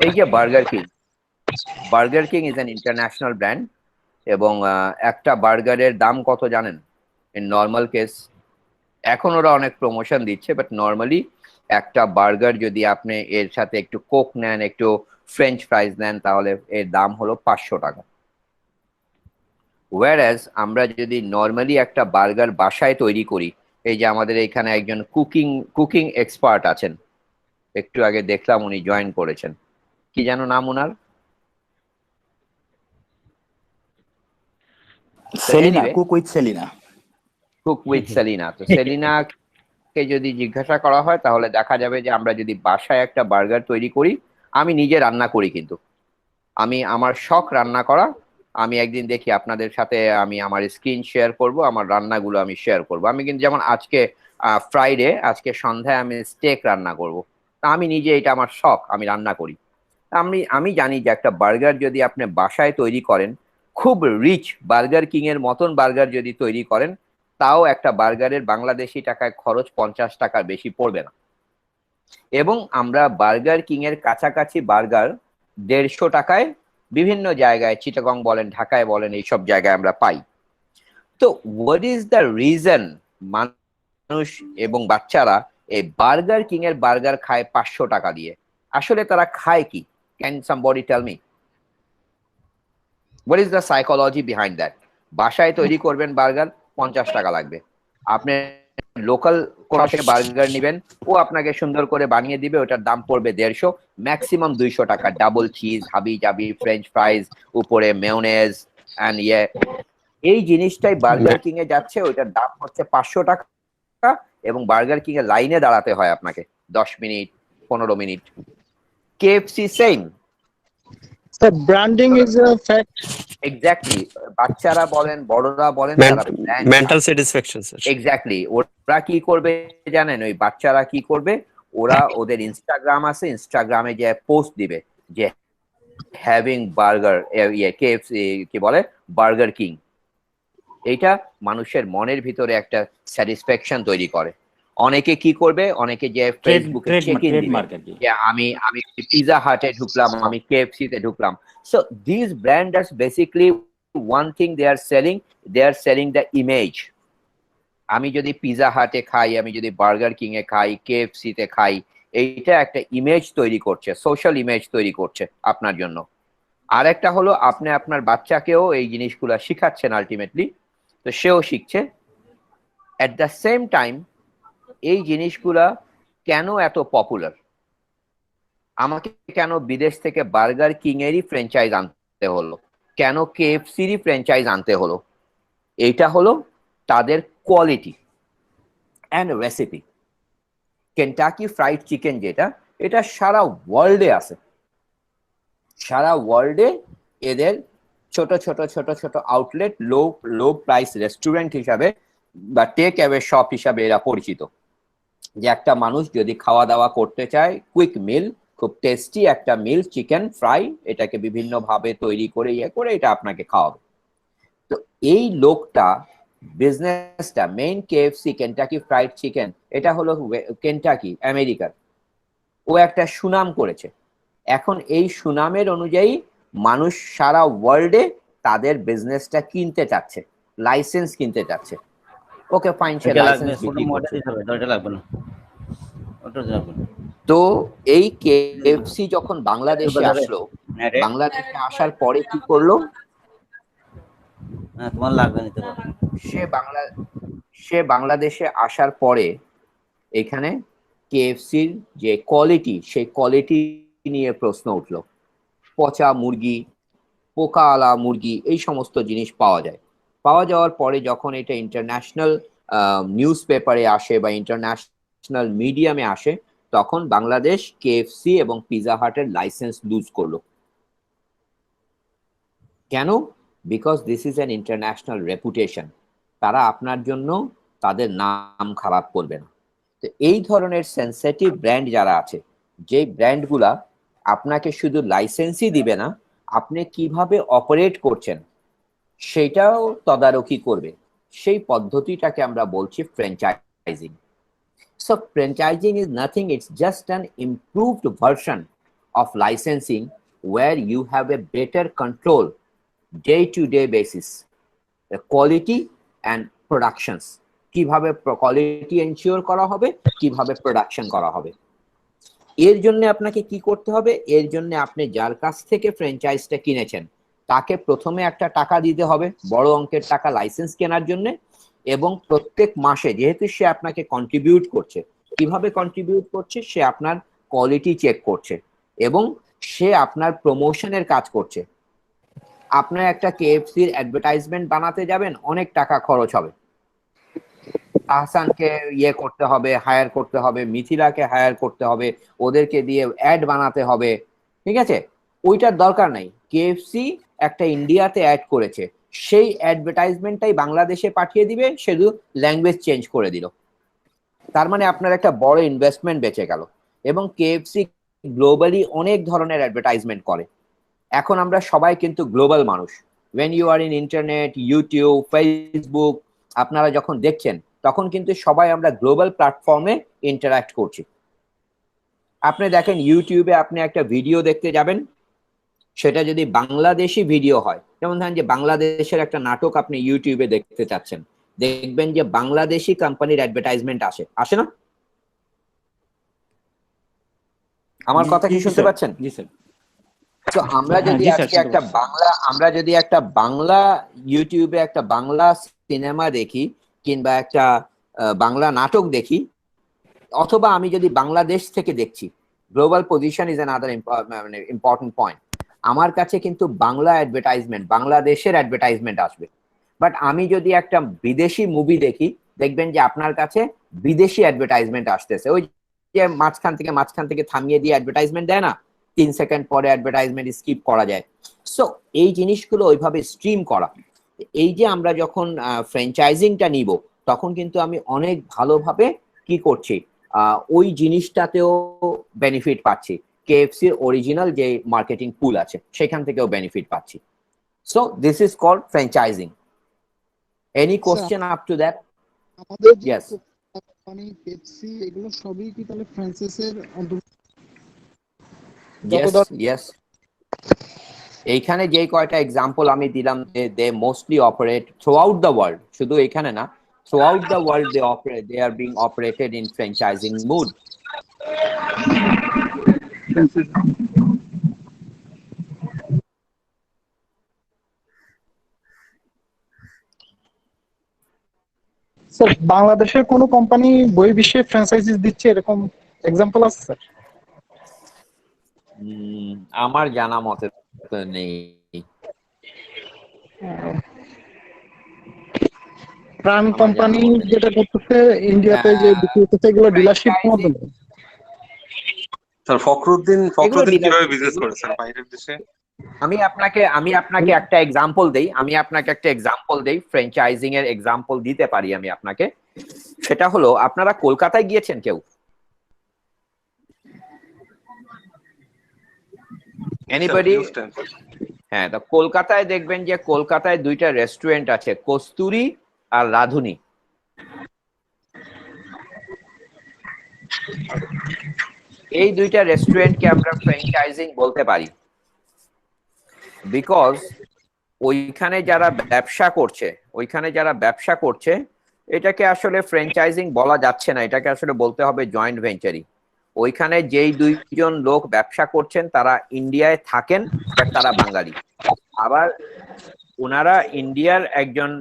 Speaker 1: এই যে burger king is an international brand, এবং একটা বার্গারের দাম কত জানেন? ইন নর্মাল কেস, এখন ওরা অনেক প্রমোশন দিচ্ছে, বাট নর্মালি একটা বার্গার যদি আপনি এর সাথে একটু কোক নেন, একটু ফ্রেঞ্চ ফ্রাইজ নেন, তাহলে এর দাম হলো 500 টাকা। ওয়ারাজ আমরা যদি নর্মালি একটা বার্গার বাসায় তৈরি করি, এই যে আমাদের এখানে একজন কুকিং এক্সপার্ট আছেন, একটু আগে দেখলাম উনি জয়েন করেছেন, কি যেন নাম ওনার?
Speaker 3: Selina,
Speaker 1: anyway,
Speaker 3: cook with Selina.
Speaker 1: Cook with Selina. তো সেলিনাকে যদি জিজ্ঞাসা করা হয় তাহলে দেখা যাবে যে আমরা যদি বাসায় একটা বার্গার তৈরি করি, আমি নিজে রান্না করি, কিন্তু আমি আমার শখ রান্না করা, আমি একদিন দেখি আপনাদের সাথে আমি আমার স্ক্রিন শেয়ার করব, আমার রান্নাগুলো আমি শেয়ার করব। আমি কিন্তু যেমন আজকে ফ্রাইডে, আজকে সন্ধ্যায় আমি স্টেক রান্না করব, তা আমি নিজে, এটা আমার শখ, আমি রান্না করি। আমি জানি যে একটা বার্গার যদি আপনি বাসায় তৈরি করেন, খুব রিচ বার্গার কিং এর মতন বার্গার যদি তৈরি করেন, তাও একটা বার্গারের বাংলাদেশি টাকায় খরচ 50 টাকার বেশি পড়বে না। এবং আমরা বার্গার কিং এর কাছাকাছি বার্গার 150 টাকায় বিভিন্ন জায়গায়, চিটাগং বলেন, ঢাকায় বলেন, এইসব জায়গায় আমরা পাই। তো হোয়াট ইজ দ্য রিজন মানুষ এবং বাচ্চারা এই বার্গার কিং এর বার্গার খায় 500 টাকা দিয়ে? আসলে তারা খায় কি? Can somebody tell me what is the psychology behind that? বাসায় তৈরি করবেন বার্গার, 50 টাকা লাগবে। আপনি লোকাল কোন বার্গার নেবেন, ও আপনাকে সুন্দর করে বানিয়ে দিবে, ওটার দাম পড়বে 150, ম্যাক্সিমাম 200 টাকা। ডাবল চিজ, হাবি জাবি, ফ্রেঞ্চ ফ্রাইজ, উপরে মেয়োনেজ এন্ড এই জিনিসটাই বার্গার কিং এ যাচ্ছে, ওইটার দাম হচ্ছে 500 টাকা। এবং বার্গার কিং এ লাইনে দাঁড়াতে হয় আপনাকে 10 minute, 15 minute. KFC same.
Speaker 5: Sir branding is a fact.
Speaker 1: Exactly, বাচ্চারা বলেন, বড়রা বলেন, তারা brand.
Speaker 6: Mental satisfaction sir.
Speaker 1: Exactly, ওরা কি করবে জানেন? ওই বাচ্চারা কি করবে, ওরা ওদের ইনস্টাগ্রাম আছে, ইনস্টাগ্রামে যে পোস্ট দিবে যে হ্যাভিং বার্গার, কেএফসি কি বলে, বার্গার কিং। এইটা মানুষের মনের ভিতরে একটা স্যাটিসফ্যাকশন তৈরি করে। অনেকে কি করবে, অনেকে যে ফেসবুকে চেক ইন দিবে যে আমি পিৎজা হাটে ঢুকলাম, আমি কেএফসি তে ঢুকলাম। So this brand are basically one thing they are selling the image. আমি যদি পিৎজা হাটে খাই, আমি যদি বার্গার কিং এ খাই, কেএফসি তে খাই, এইটা একটা ইমেজ তৈরি করছে, সোশ্যাল ইমেজ তৈরি করছে আপনার জন্য। আর একটা হলো আপনি আপনার বাচ্চাকেও এই জিনিসগুলো শিখাচ্ছেন আলটিমেটলি, তো সেও শিখছে। এট দ্য সেম টাইম এই জিনিসগুলা কেন এত পপুলার? আমাকে কেন বিদেশ থেকে বার্গার কিং এরই ফ্র্যাঞ্চাইজ আনতে হলো, কেন কেএফসিরই ফ্র্যাঞ্চাইজ আনতে হলো? এইটা হলো তাদের quality and recipe. Kentucky fried chicken যেটা, এটা সারা ওয়ার্ল্ডে আছে। সারা ওয়ার্ল্ডে এদের ছোট ছোট ছোট ছোট আউটলেট, লো প্রাইস রেস্টুরেন্ট হিসাবে বা টেক অ্যাওয়ে শপ হিসাবে এরা পরিচিত। যে একটা মানুষ যদি খাওয়া দাওয়া করতে চায়, কুইক মিল, খুব টেস্টি একটা মিল, চিকেন ফ্রাই, এটাকে বিভিন্ন ভাবে তৈরি করে করে এটা আপনাকে খাওয়াবে। তো এই লোকটা, বিজনেসটা main KFC, Kentucky fried chicken, এটা হলো কেনটাকি আমেরিকার। ও একটা সুনাম করেছে। এখন এই সুনামের অনুযায়ী মানুষ সারা ওয়ার্ল্ডে তাদের বিজনেসটা কিনতে চাচ্ছে, লাইসেন্স কিনতে চাচ্ছে। ওকে ফাইন, সে
Speaker 2: এটা লাগবে,
Speaker 1: লাইসেন্স
Speaker 2: ফটো
Speaker 1: বিক্রি
Speaker 2: মডেল
Speaker 1: করছে।
Speaker 2: দিতে হবে, ওটা লাগবে না, ওটা লাগবে না।
Speaker 1: তো এই কেএফসি যখন বাংলাদেশে
Speaker 2: বাজারে
Speaker 1: আসলো,
Speaker 2: হ্যাঁ রে,
Speaker 1: বাংলাদেশে আসার পরে কি করলো,
Speaker 2: হ্যাঁ তোমার লাগবে নিতে পারো।
Speaker 1: সে বাংলা সে বাংলাদেশে আসার পরে এখানে কেএফসির যে কোয়ালিটি, সেই কোয়ালিটি নিয়ে প্রশ্ন উঠলো। পচা মুরগি, পোকাওয়ালা মুরগি, এই সমস্ত জিনিস পাওয়া যায়। পাওয়া যাওয়ার পরে যখন এটা ইন্টারন্যাশনাল নিউজ পেপারে আসে বা ইন্টারন্যাশনাল মিডিয়ামে আসে, তখন বাংলাদেশ কেএফসি এবং পিৎজা হাটের লাইসেন্স লুজ করলো। কেন? Because this is an international reputation. তারা আপনার জন্য তাদের নাম খারাপ করবে না। তো এই ধরনের সেনসিটিভ ব্র্যান্ড যারা আছে, যে ব্র্যান্ডগুলা আপনাকে শুধু লাইসেন্সই দিবে না, আপনি কিভাবে অপারেট করছেন সেটাও তদারকি করবে, সেই পদ্ধতিটাকে আমরা বলছি franchising. So franchising is nothing, it's just an improved version of licensing where you have a better control day-to-day basis, the quality and productions, কিভাবে কোয়ালিটি এনশিওর করা হবে, কিভাবে প্রোডাকশন করা হবে। এর জন্য আপনাকে কি করতে হবে? এর জন্য আপনি যার কাছ থেকে ফ্র্যাঞ্চাইজটা কিনেছেন তাকে প্রথমে একটা টাকা দিতে হবে, বড় অঙ্কের টাকা লাইসেন্স কেনার জন্য, এবং প্রত্যেক মাসে যেহেতু সে আপনাকে কন্ট্রিবিউট করছে, কিভাবে কন্ট্রিবিউট করছে, সে আপনার কোয়ালিটি চেক করছে এবং সে আপনার প্রমোশনের কাজ করছে। আপনার একটা কেএফসির অ্যাডভার্টাইজমেন্ট বানাতে যাবেন, অনেক টাকা খরচ হবে। আহসানকে করতে হবে, হায়ার করতে হবে, মিথিলাকে হায়ার করতে হবে, ওদেরকে দিয়ে অ্যাড বানাতে হবে, ঠিক আছে? ওইটার দরকার নাই। কেএফসি একটা ইন্ডিয়াতে অ্যাড করেছে, সেই অ্যাডভার্টাইজমেন্টটাই বাংলাদেশে পাঠিয়ে দিবে, শুধু ল্যাঙ্গুয়েজ চেঞ্জ করে দিল। তার মানে আপনার একটা বড় ইনভেস্টমেন্ট বেঁচে গেল। এবং কেএফসি গ্লোবালি অনেক ধরনের অ্যাডভার্টাইজমেন্ট করে। এখন আমরা সবাই কিন্তু গ্লোবাল মানুষ। when you are in internet, YouTube, Facebook, আপনারা যখন দেখছেন তখন কিন্তু সবাই আমরা গ্লোবাল প্ল্যাটফর্মে ইন্টারঅ্যাক্ট করছি। আপনি দেখেন ইউটিউবে আপনি একটা ভিডিও দেখতে যাবেন, সেটা যদি বাংলাদেশি ভিডিও হয়, যেমন ধরেন যে বাংলাদেশের একটা নাটক আপনি ইউটিউবে দেখতে চাচ্ছেন, দেখবেন যে বাংলাদেশি কোম্পানির অ্যাডভার্টাইজমেন্ট আসে না? আমার কথা কি শুনতে পাচ্ছেন?
Speaker 3: জি স্যার।
Speaker 1: তো আমরা যদি আজকে একটা বাংলা ইউটিউবে একটা বাংলা সিনেমা দেখি কিংবা একটা বাংলা নাটক দেখি, অথবা আমি যদি বাংলাদেশ থেকে দেখছি, global position is another important point. আমার কাছে কিন্তু বাংলা অ্যাডভার্টাইজমেন্ট, বাংলাদেশের অ্যাডভার্টাইজমেন্ট আসবে। বাট আমি যদি একটা বিদেশি মুভি দেখি, দেখবেন যে আপনার কাছে বিদেশি অ্যাডভার্টাইজমেন্ট আসতেছে। ওই যে মাঝখান থেকে থামিয়ে দিয়ে অ্যাডভার্টাইজমেন্ট দেয় না, 3 সেকেন্ড পরে অ্যাডভার্টাইজমেন্ট স্কিপ করা যায়। সো এই জিনিসগুলো ওইভাবে স্ট্রিম করা। এই যে আমরা যখন ফ্র্যাঞ্চাইজিংটা নিব, তখন কিন্তু আমি অনেক ভালোভাবে কি করছি, ওই জিনিসটাতেও বেনিফিট পাচ্ছি। কেএফসির অরিজিনাল যে মার্কেটিং পুল আছে সেখান থেকেও বেনিফিট পাচ্ছি। So this is called franchising. Any question up to that?
Speaker 5: আমাদের যে
Speaker 1: Yes.
Speaker 5: কোম্পানি পেপসি, এগুলো সবই কি তাহলে ফ্র্যাঞ্চাইজের অন্তর্ভুক্ত?
Speaker 1: Yes. এইখানে যে কয়টা এক্সাম্পল আমি দিলাম, they mostly operate throughout the world, শুধু এখানে না, throughout the world they are being operated in franchising mode.
Speaker 5: Sir, বাংলাদেশের কোন কোম্পানি বহির্বিশ্বে ফ্র্যাঞ্চাইজিস দিচ্ছে এরকম এক্সাম্পল আছে স্যার?
Speaker 1: আমার জানা মতে তো নেই।
Speaker 5: প্রাণ কোম্পানি যেটা করতেছে ইন্ডিয়াতে, যে বিক্রি করতেছে, এগুলো ডিলারশিপ মতো।
Speaker 7: স্যার ফখরুদ্দিন কিভাবে বিজনেস করে স্যার বাইরের দেশে?
Speaker 1: আমি আপনাকে একটা এক্সাম্পল দেই, ফ্র্যাঞ্চাইজিং এর এক্সাম্পল দিতে পারি আমি আপনাকে। সেটা হলো, আপনারা কলকাতায় গিয়েছেন কেউ? এনিবডি? হ্যাঁ, তো কলকাতায় দেখবেন যে কলকাতায় দুইটা রেস্টুরেন্ট আছে, কস্তুরি আর রাধুনি। এই দুইটা রেস্টুরেন্টকে আমরা ফ্র্যাঞ্চাইজিং বলতে পারি, বিকজ ওইখানে যারা ব্যবসা করছে এটাকে আসলে ফ্র্যাঞ্চাইজিং বলা যাচ্ছে না, এটাকে আসলে বলতে হবে জয়েন্ট ভেঞ্চারি। ওইখানে যেই দুইজন লোক ব্যবসা করছেন তারা ইন্ডিয়ায় থাকেন, বাট তারা বাঙালি, আবার ওনারা ইন্ডিয়ার একজন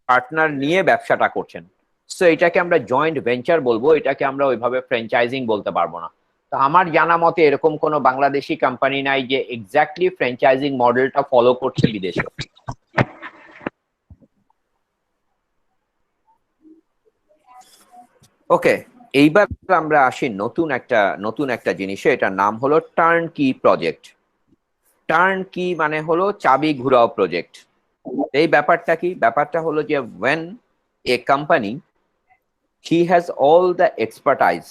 Speaker 1: পার্টনার নিয়ে ব্যবসাটা করছেন। সো এটাকে আমরা জয়েন্ট ভেঞ্চার বলবো, এটাকে আমরা ওইভাবে ফ্র্যাঞ্চাইজিং বলতে পারবো না। তো আমার জানা মতে এরকম কোনো বাংলাদেশি কোম্পানি নাই যে এক্স্যাক্টলি ফ্র্যাঞ্চাইজিং মডেলটা ফলো করছে বিদেশে। ওকে, এইবার আমরা আসি নতুন একটা জিনিসে, এটার নাম হলো টার্ন কি প্রজেক্ট। টার্ন কি মানে হলো চাবি ঘুরাও প্রজেক্ট। এই ব্যাপারটা হলো যে when a company he has all the expertise,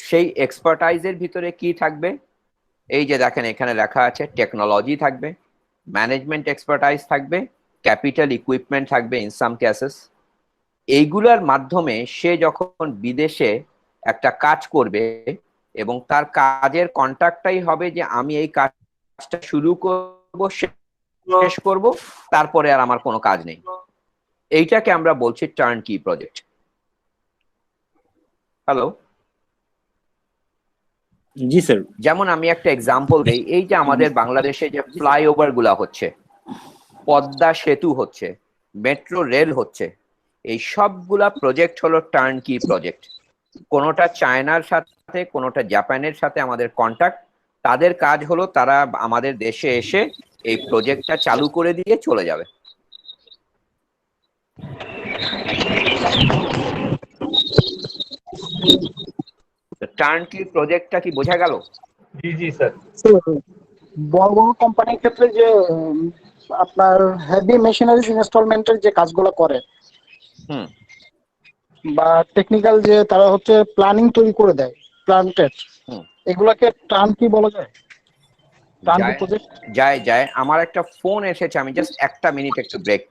Speaker 1: সেই এক্সপার্টাইজের ভিতরে কি থাকবে? এই যে দেখেন এখানে লেখা আছে টেকনোলজি থাকবে, ম্যানেজমেন্ট এক্সপার্টাইজ থাকবে, ক্যাপিটাল ইকুইপমেন্ট থাকবে ইন সাম কেসেস। এইগুলোর মাধ্যমে সে যখন বিদেশে একটা কাজ করবে এবং তার কাজের কন্ট্রাক্টটাই হবে যে আমি এই কাজটা শুরু করব, শেষ করব, তারপরে আর আমার কোনো কাজ নেই। এইটাকে আমরা বলছি টার্ন কি প্রজেক্ট। হ্যালো,
Speaker 3: জি স্যার।
Speaker 1: যেমন আমি একটা এক্সাম্পল দেই, এই যে আমাদের বাংলাদেশে যে ফ্লাইওভার গুলা হচ্ছে, পদ্মা সেতু হচ্ছে, মেট্রো রেল হচ্ছে, এই সবগুলা প্রজেক্ট হলো টার্ন কি প্রজেক্ট। কোনোটা চায়নার সাথে, কোনোটা জাপানের সাথে আমাদের কন্ট্যাক্ট। তাদের কাজ হলো তারা আমাদের দেশে এসে এই প্রজেক্টটা চালু করে দিয়ে চলে যাবে। টার্ন কি প্রজেক্টটা কি বোঝা গেল?
Speaker 4: জি জি স্যার।
Speaker 5: বড় বড় কোম্পানির ক্ষেত্রে যে আপনার হেভি মেশিনারিজ ইনস্টলমেন্টের যে কাজগুলো করে,
Speaker 1: হুম,
Speaker 5: বা টেকনিক্যাল যে তারা হচ্ছে প্ল্যানিং তৈরি করে দেয়, প্ল্যান্টেড,
Speaker 1: হুম।
Speaker 5: এগুলাকে টার্ন কি বলা যায়? টার্ন কি প্রজেক্ট?
Speaker 1: যায় আমার একটা ফোন এসেছে, আমি জাস্ট একটা মিনিট একটু break.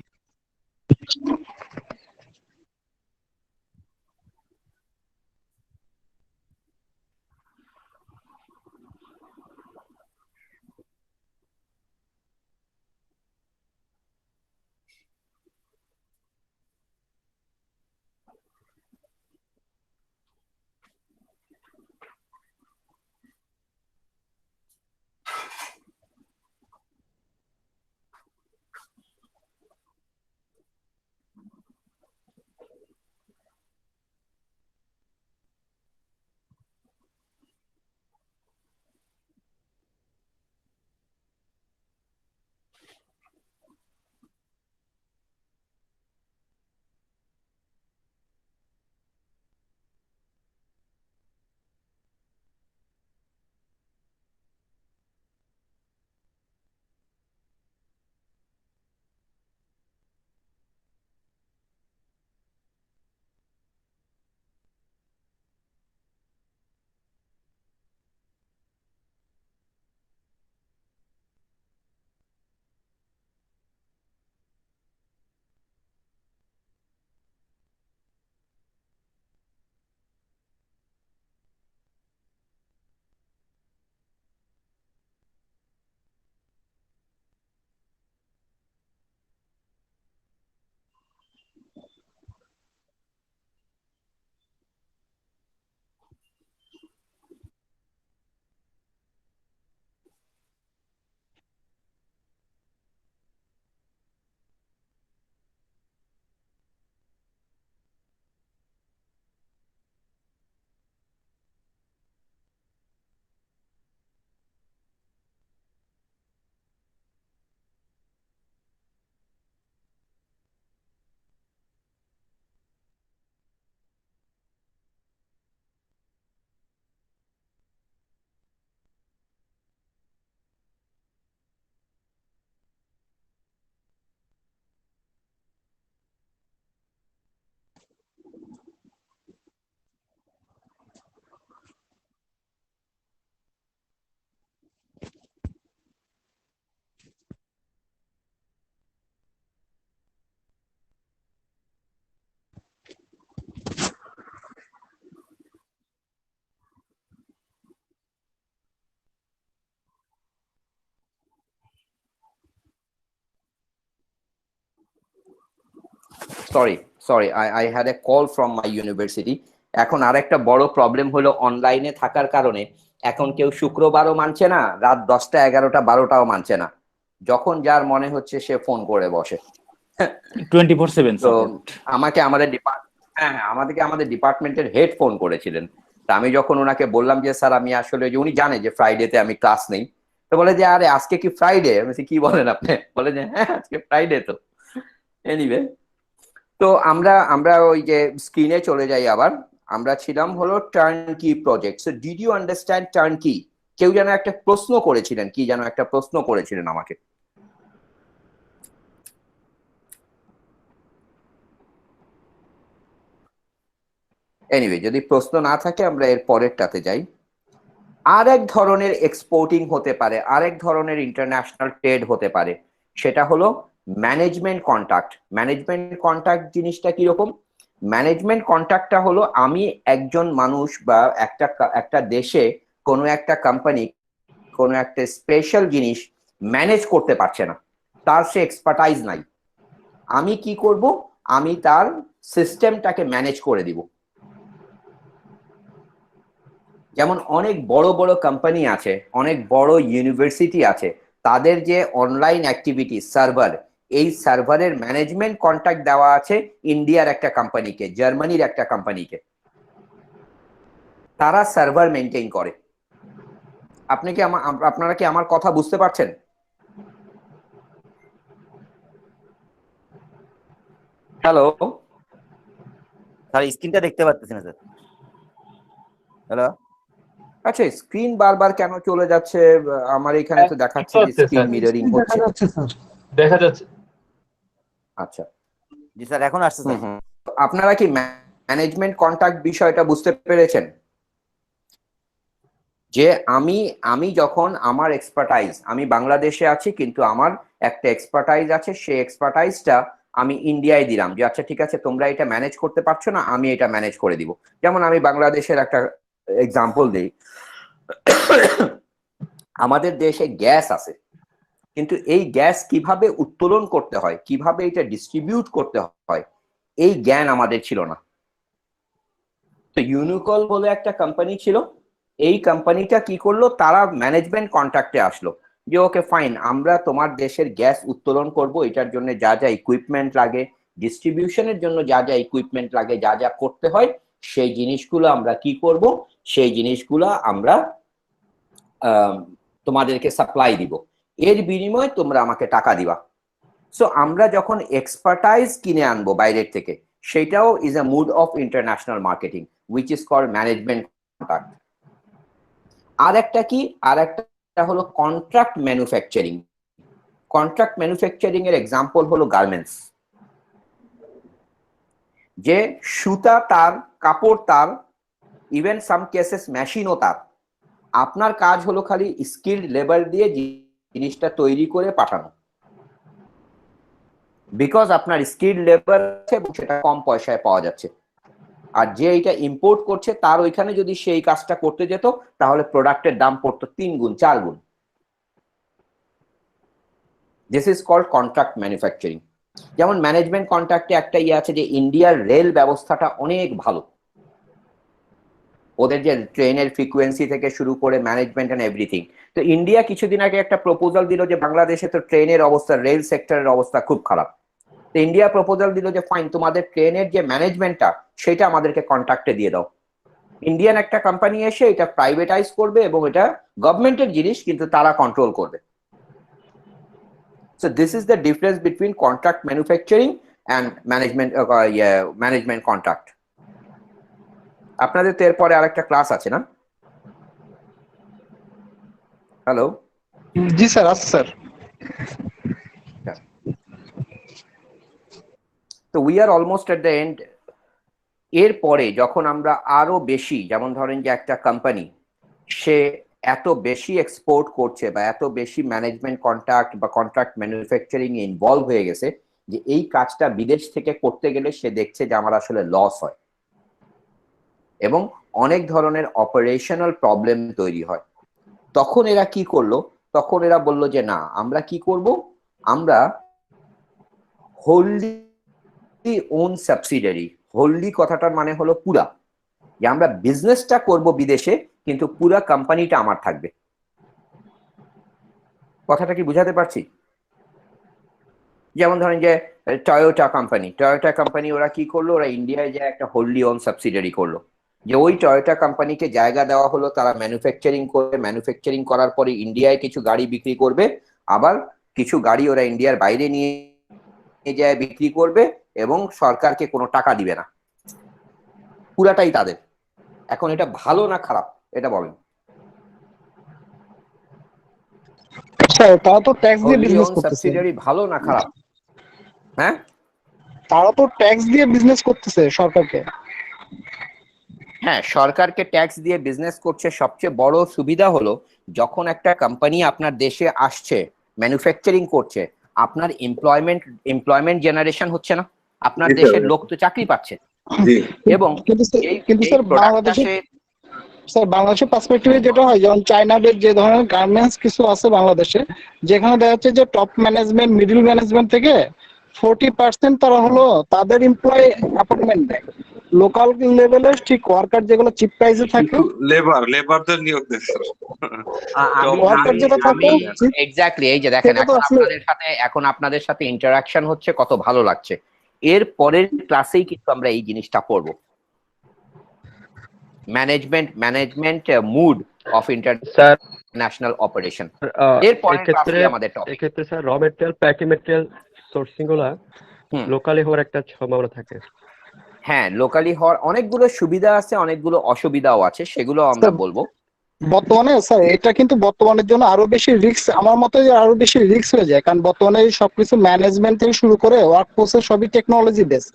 Speaker 1: Sorry I had a call from my university. এখন আরেকটা বড় প্রবলেম হলো অনলাইনে থাকার কারণে এখন কেউ শুক্রবারও মানছে না, রাত 10টা 11টা 12টাও মানছে না, যখন যার মনে হচ্ছে সে ফোন করে বসে।
Speaker 3: 24/7
Speaker 1: তো আমাকে আমাদের ডিপার্টমেন্টের হেড ফোন করেছিলেন। তা আমি যখন ওনাকে বললাম যে স্যার আমি আসলে, যে উনি জানে যে ফ্রাইডেতে আমি ক্লাস নেই, তো বলে যে আরে আজকে কি ফ্রাইডে? আমি বলছি, কি বলেন আপনি? বলে যে হ্যাঁ আজকে ফ্রাইডে তো। এনিওয়ে, তো আমরা ওই যে স্ক্রিনে চলে যাই আবার। আমরা ছিলাম হলো turnkey project. So did you understand turnkey? কেউ যেন একটা প্রশ্ন করেছিলেন, কি যেন একটা প্রশ্ন করেছিলেন আমাকে। এনিওয়ে, যদি প্রশ্ন না থাকে আমরা এর পরেরটাতে যাই। আরেক ধরনের এক্সপোর্টিং হতে পারে, আরেক ধরনের ইন্টারন্যাশনাল ট্রেড হতে পারে, সেটা হলো ম্যানেজমেন্ট কন্ট্রাক্ট। ম্যানেজমেন্ট কন্ট্রাক্ট জিনিসটা কিরকম? ম্যানেজমেন্ট কন্ট্রাক্টটা হলো আমি একজন মানুষ বা একটা দেশে কোনো একটা কোম্পানি কোনো একটা স্পেশাল জিনিস ম্যানেজ করতে পারছে না, তার সে এক্সপার্টাইজ নাই, আমি কি করব? আমি তার সিস্টেমটাকে ম্যানেজ করে দিব। যেমন অনেক বড় বড় কোম্পানি আছে, অনেক বড় ইউনিভার্সিটি আছে, তাদের যে অনলাইন অ্যাক্টিভিটি সার্ভার, এই সার্ভারের ম্যানেজমেন্ট কন্ট্রাক্ট দেওয়া আছে ইন্ডিয়ার একটা কোম্পানিকে, জার্মানির একটা কোম্পানিকে, তারা সার্ভার মেনটেন করে। আপনারা কি আমার কথা বুঝতে পারছেন? হ্যালো
Speaker 2: স্যার স্ক্রিনটা দেখতে পাচ্ছেন না স্যার। হ্যালো,
Speaker 1: আচ্ছা, স্ক্রিন বারবার কেন চলে যাচ্ছে? আমার এখানে তো দেখাচ্ছে যে স্ক্রিন মিররিং হচ্ছে।
Speaker 4: দেখা যাচ্ছে।
Speaker 1: আচ্ছা,
Speaker 2: জি স্যার এখন আসছে স্যার।
Speaker 1: আপনারা কি ম্যানেজমেন্ট কন্ট্রাক্ট বিষয়টা বুঝতে পেরেছেন? যে আমি যখন আমার এক্সপার্টাইজ, আমি বাংলাদেশে আছি কিন্তু আমার একটা এক্সপার্টাইজ আছে, সেই এক্সপার্টাইজটা আমি ইন্ডিয়ায় দিলাম, যে আচ্ছা ঠিক আছে তোমরা এটা ম্যানেজ করতে পারছো না, আমি এটা ম্যানেজ করে দিব। যেমন আমি বাংলাদেশের একটা এক্সাম্পল দিই। আমাদের দেশে গ্যাস আছে, কিন্তু এই গ্যাস কিভাবে উত্তোলন করতে হয়, কিভাবে এটা ডিস্ট্রিবিউট করতে হয়, এই জ্ঞান আমাদের ছিল না। তো ইউনিকল বলে একটা কোম্পানি ছিল, এই কোম্পানিটা কি করলো, তারা ম্যানেজমেন্ট কন্ট্রাক্টে আসলো যে ওকে ফাইন, আমরা তোমার দেশের গ্যাস উত্তোলন করব, এটার জন্য যা যা ইকুইপমেন্ট লাগে, ডিস্ট্রিবিউশনের জন্য যা যা ইকুইপমেন্ট লাগে, যা যা করতে হয়, সেই জিনিসগুলো আমরা কি করব, সেই জিনিসগুলো আমরা তোমাদেরকে সাপ্লাই দিব, এর বিনিময়ে তোমরা আমাকে টাকা দিবা। সো আমরা যখন এক্সপার্টাইজ কিনে আনবো বাইরের থেকে, সেটাও is a mode of international marketing, which is called management contract. আর একটা হলো কন্ট্রাক্ট ম্যানুফ্যাকচারিং। কন্ট্রাক্ট ম্যানুফ্যাকচারিং এর এক্সাম্পল হলো গার্মেন্টস, যে সুতা তার, কাপড় তার, ইভেন সাম কেসেস মেশিনও তার, আপনার কাজ হলো খালি স্কিল্ড লেবার দিয়ে জিনিসটা তৈরি করে পাঠানো, বিকজ আপনার স্কিল্ড লেবার আছে এবং সেটা কম পয়সায় পাওয়া যাচ্ছে। আর যে এটা ইম্পোর্ট করছে তার ওইখানে যদি সেই কাজটা করতে যেত, তাহলে প্রোডাক্টের দাম পড়তো 3 গুণ 4 গুণ। This is called contract manufacturing. যেমন ম্যানেজমেন্ট কন্ট্রাক্টে একটা আছে যে ইন্ডিয়ার রেল ব্যবস্থাটা অনেক ভালো, ওদের যে ট্রেনের ফ্রিকোয়েন্সি থেকে শুরু করে ম্যানেজমেন্ট এন্ড এভরিথিং। তো ইন্ডিয়া কিছুদিন আগে একটা প্রপোজাল দিল যে বাংলাদেশে তো ট্রেনের অবস্থা, রেল সেক্টরের অবস্থা খুব খারাপ। তো ইন্ডিয়া প্রপোজাল দিল যে ফাইন, তোমাদের ট্রেনের যে ম্যানেজমেন্টটা সেটা আমাদেরকে কন্ট্রাক্টে দিয়ে দাও। ইন্ডিয়ান একটা কোম্পানি এসে এটা প্রাইভেটাইজ করবে এবং এটা গভর্নমেন্টের জিনিস, কিন্তু তারা কন্ট্রোল করবে। So this is the difference between contract manufacturing and management contract. আপনাদের তো এরপরে আরেকটা ক্লাস আছে না? হ্যালো,
Speaker 5: জি স্যার, আছে স্যার।
Speaker 1: তো we are almost at the end. এরপরে যখন আমরা আরো বেশি, যেমন ধরেন যে একটা কোম্পানি সে এত বেশি এক্সপোর্ট করছে বা এত বেশি ম্যানেজমেন্ট কন্ট্রাক্ট বা কন্ট্রাক্ট ম্যানুফ্যাকচারিং এ ইনভলভ হয়ে গেছে, যে এই কাজটা বিদেশ থেকে করতে গেলে সে দেখছে যে আমার আসলে লস হয় এবং অনেক ধরনের অপারেশনাল প্রবলেম তৈরি হয়। তখন এরা কি করলো? তখন এরা বলল যে না, আমরা কি করব, আমরা হোললি ওন সাবসিডিয়ারি। হোললি কথাটার মানে হলো পুরা, যে আমরা বিজনেসটা করব বিদেশে কিন্তু পুরা কোম্পানিটা আমার থাকবে। কথাটা কি বুঝাতে পারছি? যেমন ধরেন যে টয়োটা কোম্পানি ওরা কি করলো, ওরা ইন্ডিয়ায় যে একটা হোললি ওন সাবসিডিয়ারি করলো, যে ওই টয়োটা কোম্পানিকে জায়গা দেওয়া হলো, তারা ম্যানুফ্যাকচারিং করবে, ম্যানুফ্যাকচারিং করার পরে ইন্ডিয়ায় কিছু গাড়ি বিক্রি করবে, আবার কিছু গাড়ি ওরা ইন্ডিয়ার বাইরে নিয়ে যায় বিক্রি করবে, এবং সরকারকে কোনো টাকা দিবে না, পুরাটাই তাদের। এখন এটা ভালো না খারাপ এটা বলেন?
Speaker 5: স্যার তারা তো ট্যাক্স দিয়ে
Speaker 1: হোললি
Speaker 5: বিজনেস
Speaker 1: ওন
Speaker 5: করতেছে।
Speaker 1: সাবসিডিয়ারি ভালো না খারাপ? হ্যাঁ,
Speaker 5: তারা তো ট্যাক্স দিয়ে বিজনেস করতেছে সরকারকে।
Speaker 1: হ্যাঁ, সরকারকে ট্যাক্স দিয়ে বিজনেস করছে। সবচেয়ে বড় সুবিধা হলো যখন একটা কোম্পানি আপনার দেশে আসছে, ম্যানুফ্যাকচারিং করছে, আপনার এমপ্লয়মেন্ট জেনারেশন হচ্ছে না, আপনার দেশের লোক তো চাকরি পাচ্ছে। এবং
Speaker 5: কিন্তু স্যার বাংলাদেশের পার্সপেক্টিভে যেটা হয়, যেমন চায়নাদের যে ধরনের গার্মেন্টস কিছু আছে বাংলাদেশে, যেখানে দেখা যাচ্ছে যে টপ ম্যানেজমেন্ট, মিডল ম্যানেজমেন্ট থেকে 40% তারা হলো তাদের এমপ্লয় অ্যাপয়েন্টমেন্ট দেয়। লোকাল লেভেলে ঠিক ওয়ার্কার যেগুলো চিপ প্রাইসে থাকে,
Speaker 7: লেবারদের নিয়োগ দেয় স্যার।
Speaker 5: ওয়ার্কার যেটা থাকে
Speaker 1: এক্স্যাক্টলি, এই যে দেখেন
Speaker 5: সেটা তো আসলে
Speaker 1: এখন আপনাদের সাথে ইন্টারাকশন হচ্ছে, কত ভালো লাগছে। এর পরের ক্লাসেই কিন্তু আমরা এই জিনিসটা পড়বো, management mode of international operation. এর পরের ক্লাসে আমাদের টপিক।
Speaker 8: এক্ষেত্রে sir raw material, packing material sourcing গুলা লোকালি হওয়ার একটা সম্ভাবনা থাকে।
Speaker 1: হ্যাঁ, লোকালি হওয়ার অনেকগুলো সুবিধা আছে, অনেকগুলো অসুবিধাও আছে, সেগুলো আমরা বলবো।
Speaker 5: বর্তমানে স্যার এটা কিন্তু বর্তমানের জন্য আরো বেশি রিস্ক, আমার মতে আরো বেশি রিস্ক হয়ে যায়, কারণ বর্তমানে সবকিছু ম্যানেজমেন্ট থেকে শুরু করে ওয়ার্ক ফোর্সের সবই টেকনোলজি বেস,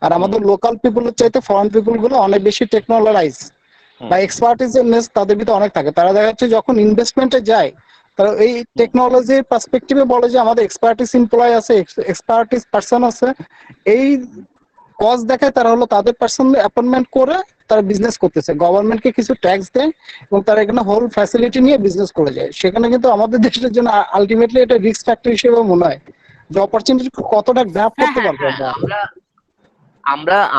Speaker 5: আর আমাদের লোকাল পিপলের চাইতে ফরেন পিপল গুলো অনেক বেশি টেকনোলজাইজ বা এক্সপার্টিজনেস তাদের ভিতরে অনেক থাকে। তারা দেখা যাচ্ছে যখন ইনভেস্টমেন্টে যায়, তারা এই টেকনোলজির পার্সপেক্টিভে বলে যে আমাদের এক্সপার্টিস এমপ্লয় আছে, এক্সপার্টিস পার্সন আছে, এই কজ দেখায় তারা হলো তাদের পার্সন অ্যাপয়েন্টমেন্ট করে তারা বিজনেস করতেছে, গভর্নমেন্টকে কিছু ট্যাক্স দেয় এবং তারা এখানে হোল ফ্যাসিলিটি নিয়ে বিজনেস করে যায়। সেখানে কিন্তু আমাদের দেশের জন্য আলটিমেটলি এটা রিস্ক ফ্যাক্টর হিসেবে মনে হয় যে অপরচুনিটি কতটা গ্র্যাব করতে পারবে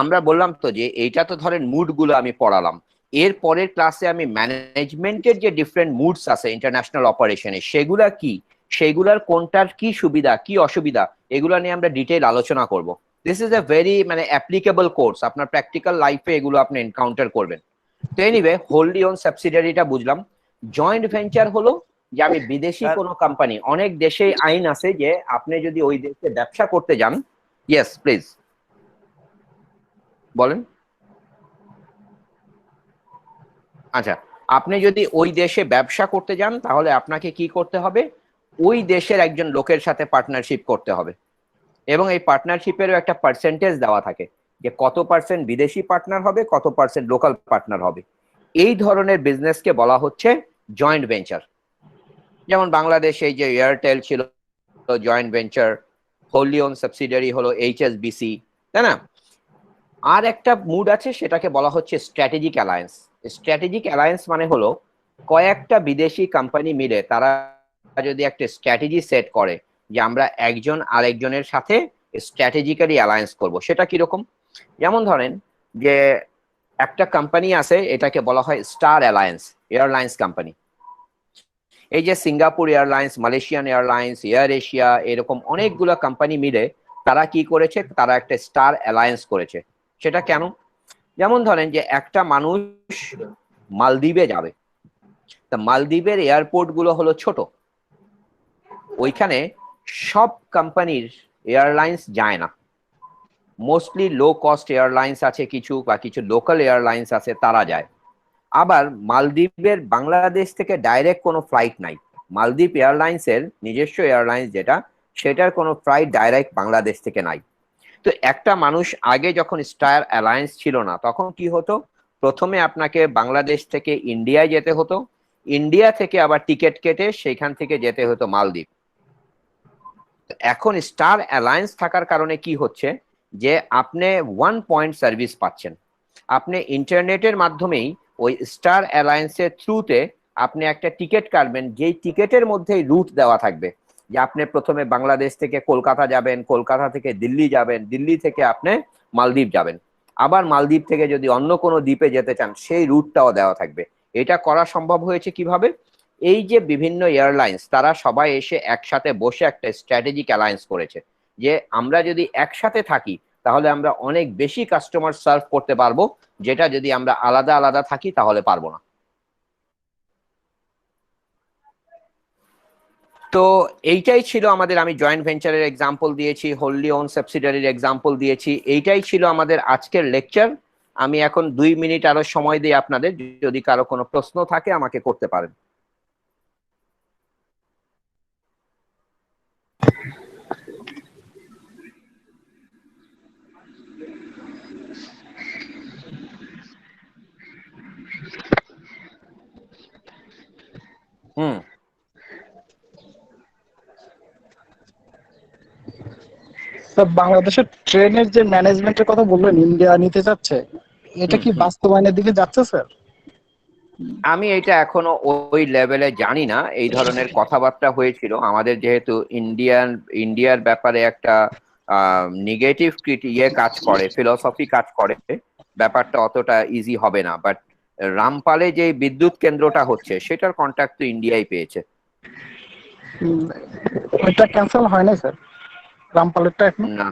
Speaker 1: আমরা বললাম তো যে এইটা তো ধরেন মুড গুলো আমি পড়ালাম। এর পরের ক্লাসে আমি ম্যানেজমেন্টের যে ডিফারেন্ট মুডস আছে ইন্টারন্যাশনাল অপারেশনে, সেগুলা কি, সেগুলার কোনটার কি সুবিধা কি অসুবিধা, এগুলো নিয়ে আমরা ডিটেইল আলোচনা করব। This is a very applicable course, আপনার প্র্যাকটিক্যাল লাইফে এগুলো আপনি এনকাউন্টার করবেন। তো এনিওয়ে, হোললি ওন সাবসিডিয়ারিটা বুঝলাম। জয়েন্ট ভেঞ্চার হলো যে আমি বিদেশি কোনো কোম্পানি, অনেক দেশে আইন আছে যে আপনি যদি ওই দেশে ব্যবসা করতে যান, ইয়েস প্লিজ বলেন। আচ্ছা, আপনি যদি ওই দেশে ব্যবসা করতে যান তাহলে আপনাকে কি করতে হবে, ওই দেশের একজন লোকের সাথে পার্টনারশিপ করতে হবে, এবং এই পার্টনারশিপেরও একটা পার্সেন্টেজ দেওয়া থাকে যে কত পার্সেন্ট বিদেশি পার্টনার হবে, কত পার্সেন্ট লোকাল পার্টনার হবে। এই ধরনের বিজনেসকে বলা হচ্ছে জয়েন্ট ভেঞ্চার। যেমন বাংলাদেশে এই যে এয়ারটেল ছিল joint venture, wholly own subsidiary হলো HSBC, তাই না? আর একটা মুড আছে, সেটাকে বলা হচ্ছে স্ট্র্যাটেজিক অ্যালায়েন্স। স্ট্র্যাটেজিক অ্যালায়েন্স মানে হলো কয়েকটা বিদেশি কোম্পানি মিলে তারা যদি একটা স্ট্র্যাটেজি সেট করে যে আমরা একজন আরেকজনের সাথে স্ট্র্যাটেজিক্যালি অ্যালায়েন্স করব। সেটা কিরকম? যেমন ধরেন যে একটা কোম্পানি আছে, এটাকে বলা হয় স্টার অ্যালায়েন্স এয়ারলাইন্স কোম্পানি। এই যে Singapore airlines, Malaysian airlines, air Asia, এরকম অনেকগুলো কোম্পানি মিলে তারা কি করেছে, তারা একটা স্টার অ্যালায়েন্স করেছে। সেটা কেন? যেমন ধরেন যে একটা মানুষ মালদ্বীপে যাবে, তা মালদ্বীপের এয়ারপোর্ট গুলো হলো ছোট, ওইখানে সব কোম্পানির এয়ারলাইন্স যায় না, মোস্টলি লো কস্ট এয়ারলাইন্স আছে কিছু, বা কিছু লোকাল এয়ারলাইন্স আছে তারা যায়। আবার মালদ্বীপের বাংলাদেশ থেকে ডাইরেক্ট কোনো ফ্লাইট নাই, মালদ্বীপ এয়ারলাইন্সের নিজস্ব এয়ারলাইন্স যেটা, সেটার কোনো ফ্লাইট ডাইরেক্ট বাংলাদেশ থেকে নাই। তো একটা মানুষ আগে যখন স্টার অ্যালায়েন্স ছিল না, তখন কি হতো, প্রথমে আপনাকে বাংলাদেশ থেকে ইন্ডিয়ায় যেতে হতো, ইন্ডিয়া থেকে আবার টিকিট কেটে সেখান থেকে যেতে হতো মালদ্বীপ। এখন স্টার অ্যালায়েন্স থাকার কারণে কি হচ্ছে, যে আপনি ওয়ান পয়েন্ট সার্ভিস পাচ্ছেন। আপনি ইন্টারনেটের মাধ্যমেই ওই স্টার অ্যালায়েন্সের থ্রুতে আপনি একটা টিকিট কাটবেন, যেই টিকিটের মধ্যেই রুট দেওয়া থাকবে, যে আপনি প্রথমে বাংলাদেশ থেকে কলকাতা যাবেন, কলকাতা থেকে দিল্লি যাবেন, দিল্লি থেকে আপনি মালদ্বীপ যাবেন, আবার মালদ্বীপ থেকে যদি অন্য কোনো দ্বীপে যেতে চান সেই রুটটাও দেওয়া থাকবে। এটা করা সম্ভব হয়েছে কিভাবে? এই যে বিভিন্ন এয়ারলাইন্স তারা সবাই এসে একসাথে বসে একটা স্ট্র্যাটেজিক অ্যালায়েন্স করেছে যে আমরা যদি একসাথে থাকি তাহলে আমরা অনেক বেশি কাস্টমার সার্ভ করতে পারবো, যেটা যদি আমরা আলাদা আলাদা থাকি তাহলে পারবো না। তো এইটাই ছিল আমাদের, আমি জয়েন্ট ভেঞ্চারের এক্সাম্পল দিয়েছি, হোললি ওন সাবসিডারির এক্সাম্পল দিয়েছি, এইটাই ছিল আমাদের আজকের লেকচার। আমি এখন 2 মিনিট আরো সময় দিই আপনাদের, যদি কারো কোনো প্রশ্ন থাকে আমাকে করতে পারেন। হুম।
Speaker 5: স্যার বাংলাদেশের ট্রেনের যে ম্যানেজমেন্টের কথা বললেন ইন্ডিয়া নিতে যাচ্ছে, এটা কি বাস্তবায়নের দিকে যাচ্ছে স্যার?
Speaker 1: আমি এটা এখনো ওই লেভেলে জানি না, এই ধরনের কথাবার্তা হয়েছিল আমাদের, যেহেতু ইন্ডিয়ার ব্যাপারে একটা নেগেটিভ কাজ করে, ফিলসফি কাজ করে, ব্যাপারটা অতটা ইজি হবে না। বাট রামপালে যে বিদ্যুৎ কেন্দ্রটা হচ্ছে সেটার কন্ট্রাক্ট তো ইন্ডিয়াই পেয়েছে।
Speaker 5: ওইটা ক্যান্সেল হয় নাই স্যার, রামপালেরটা এখন?
Speaker 1: না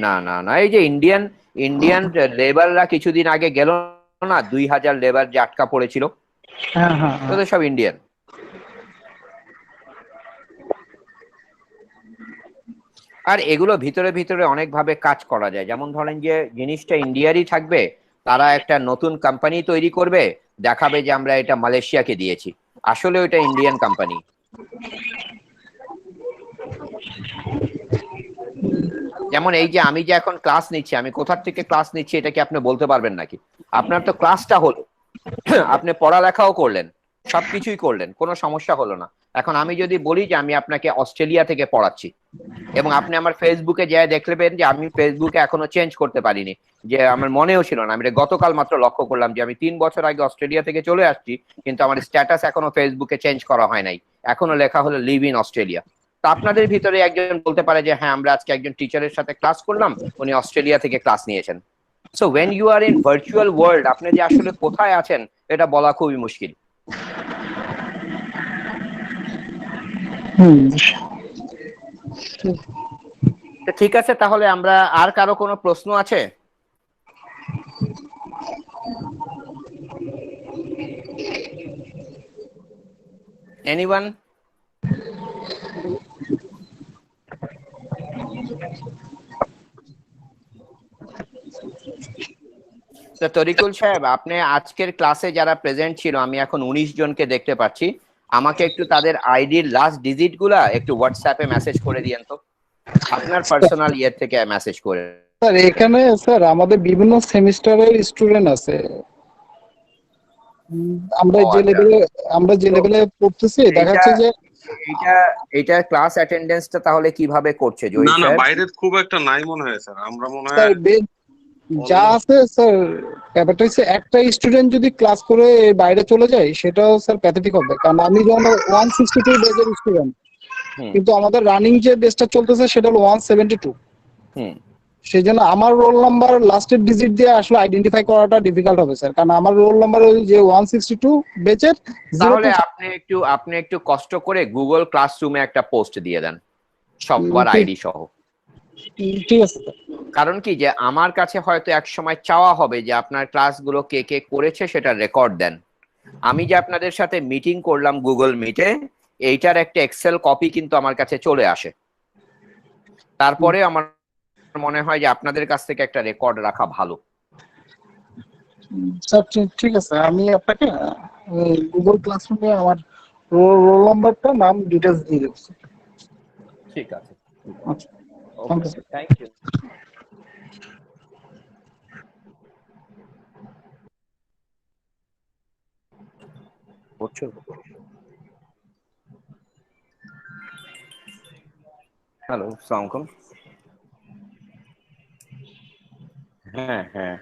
Speaker 1: না না না, এই যে ইন্ডিয়ান ইন্ডিয়ান লেবাররা কিছুদিন আগে গেল না, 2000 লেবার যে আটকা পড়েছিল,
Speaker 5: হ্যাঁ হ্যাঁ
Speaker 1: তো সব ইন্ডিয়ান। আর এগুলো ভিতরে ভিতরে অনেক ভাবে কাজ করা যায়, যেমন ধরেন যে জিনিসটা ইন্ডিয়ারই থাকবে, তারা একটা নতুন কোম্পানি তৈরি করবে, দেখাবে যে আমরা এটা মালয়েশিয়াকে দিয়েছি, আসলে ওইটা ইন্ডিয়ান কোম্পানি। যেমন এই যে আমি যে এখন ক্লাস নিচ্ছি, আমি কোথার থেকে ক্লাস নিচ্ছি এটা কি আপনি বলতে পারবেন নাকি? আপনার তো ক্লাসটা হলো, আপনি পড়ালেখাও করলেন, সবকিছুই করলেন, কোনো সমস্যা হলো না। এখন আমি যদি বলি যে আমি আপনাকে অস্ট্রেলিয়া থেকে পড়াচ্ছি, এবং আপনি আমার ফেসবুকে যা দেখলেন যে আমি ফেসবুকে এখনো চেঞ্জ করতে পারিনি, যে আমার মনেও ছিল না, আমি এটা গতকাল মাত্র লক্ষ্য করলাম যে আমি 3 বছর আগে অস্ট্রেলিয়া থেকে চলে আসছি, কিন্তু আমার স্ট্যাটাস এখনো ফেসবুকে চেঞ্জ করা হয় নাই, এখনো লেখা হলো লিভ ইন অস্ট্রেলিয়া। তো আপনাদের ভিতরে একজন বলতে পারে যে হ্যাঁ আমরা আজকে একজন টিচারের সাথে ক্লাস করলাম, উনি অস্ট্রেলিয়া থেকে ক্লাস নিয়েছেন। So when you are in virtual world, আপনি যে আসলে কোথায় আছেন এটা বলা খুবই মুশকিল। তো ঠিক আছে, তাহলে আমরা, আর কারো কোনো প্রশ্ন আছে? এনিওয়ান? তো তরিকুল সাহেব, আপনি আজকের ক্লাসে যারা প্রেজেন্ট ছিল, আমি এখন 19 জনকে দেখতে পাচ্ছি, আমাকে একটু তাদের আইডির লাস্ট ডিজিট গুলা একটু হোয়াটসঅ্যাপে মেসেজ করে দিয়েন তো, আপনার পার্সোনাল ইয়ে থেকে মেসেজ করে।
Speaker 5: স্যার এখানে স্যার আমাদের বিভিন্ন সেমিস্টারের স্টুডেন্ট আছে, আমরা
Speaker 1: ও
Speaker 5: যে
Speaker 1: আচ্ছা,
Speaker 5: লেভেলে আমরা যে লেভেলে পড়তেছি দেখা
Speaker 1: এইটা
Speaker 5: যাচ্ছে যে
Speaker 1: এইটা এইটা ক্লাস অ্যাটেন্ডেন্সটা তাহলে কিভাবে করছে
Speaker 7: না
Speaker 1: জহির
Speaker 7: না,
Speaker 1: সাহেব?
Speaker 7: বাইরের খুব একটা নাই মনে হয় স্যার, আমরা মনে
Speaker 5: স্যার
Speaker 7: হয়
Speaker 5: যা আছে স্যার, ব্যাপারটা হচ্ছে একটা স্টুডেন্ট যদি ক্লাস করে বাইরে চলে যায় সেটাও স্যার প্যাথেটিক হবে, কারণ আমি যখন 162 বেজের স্টুডেন্ট,
Speaker 1: হুম
Speaker 5: কিন্তু আমাদের রানিং যে বেসটা চলতেছে সেটা হলো 172।
Speaker 1: হুম।
Speaker 5: সেই জন্য আমার রোল নাম্বার লাস্টের ডিজিট দিয়ে আসলে আইডেন্টিফাই করাটা ডিফিকাল্ট হবে স্যার, কারণ আমার রোল নাম্বার ওই যে 162 বেচের 0
Speaker 1: তাহলে
Speaker 5: টু।
Speaker 1: আপনি একটু কষ্ট করে গুগল ক্লাসরুমে একটা পোস্ট দিয়ে দেন সবার আইডি সহ।
Speaker 5: ঠিক আছে স্যার।
Speaker 1: কারণ কি, যে আমার কাছে হয়তো এক সময় চাওয়া হবে যে আপনার ক্লাসগুলো কে কে করেছে সেটা রেকর্ড দেন। আমি যে আপনাদের সাথে মিটিং করলাম গুগল মিটে, এইটার একটা এক্সেল কপি কিন্তু আমার কাছে চলে আসে। তারপরে আমার মনে হয় যে আপনাদের কাছ থেকে একটা রেকর্ড রাখা ভালো।
Speaker 5: স্যার ঠিক আছে, আমি আপনাকে গুগল ক্লাসরুমে আমার রোল নাম্বারটা, নাম, ডিটেলস দিয়ে দেবো স্যার।
Speaker 1: ঠিক আছে,
Speaker 5: আচ্ছা, thank
Speaker 1: okay,
Speaker 5: you sir.
Speaker 1: Thank you. বুঝছো? হ্যালো, আসসালামু আলাইকুম। হ্যাঁ হ্যাঁ।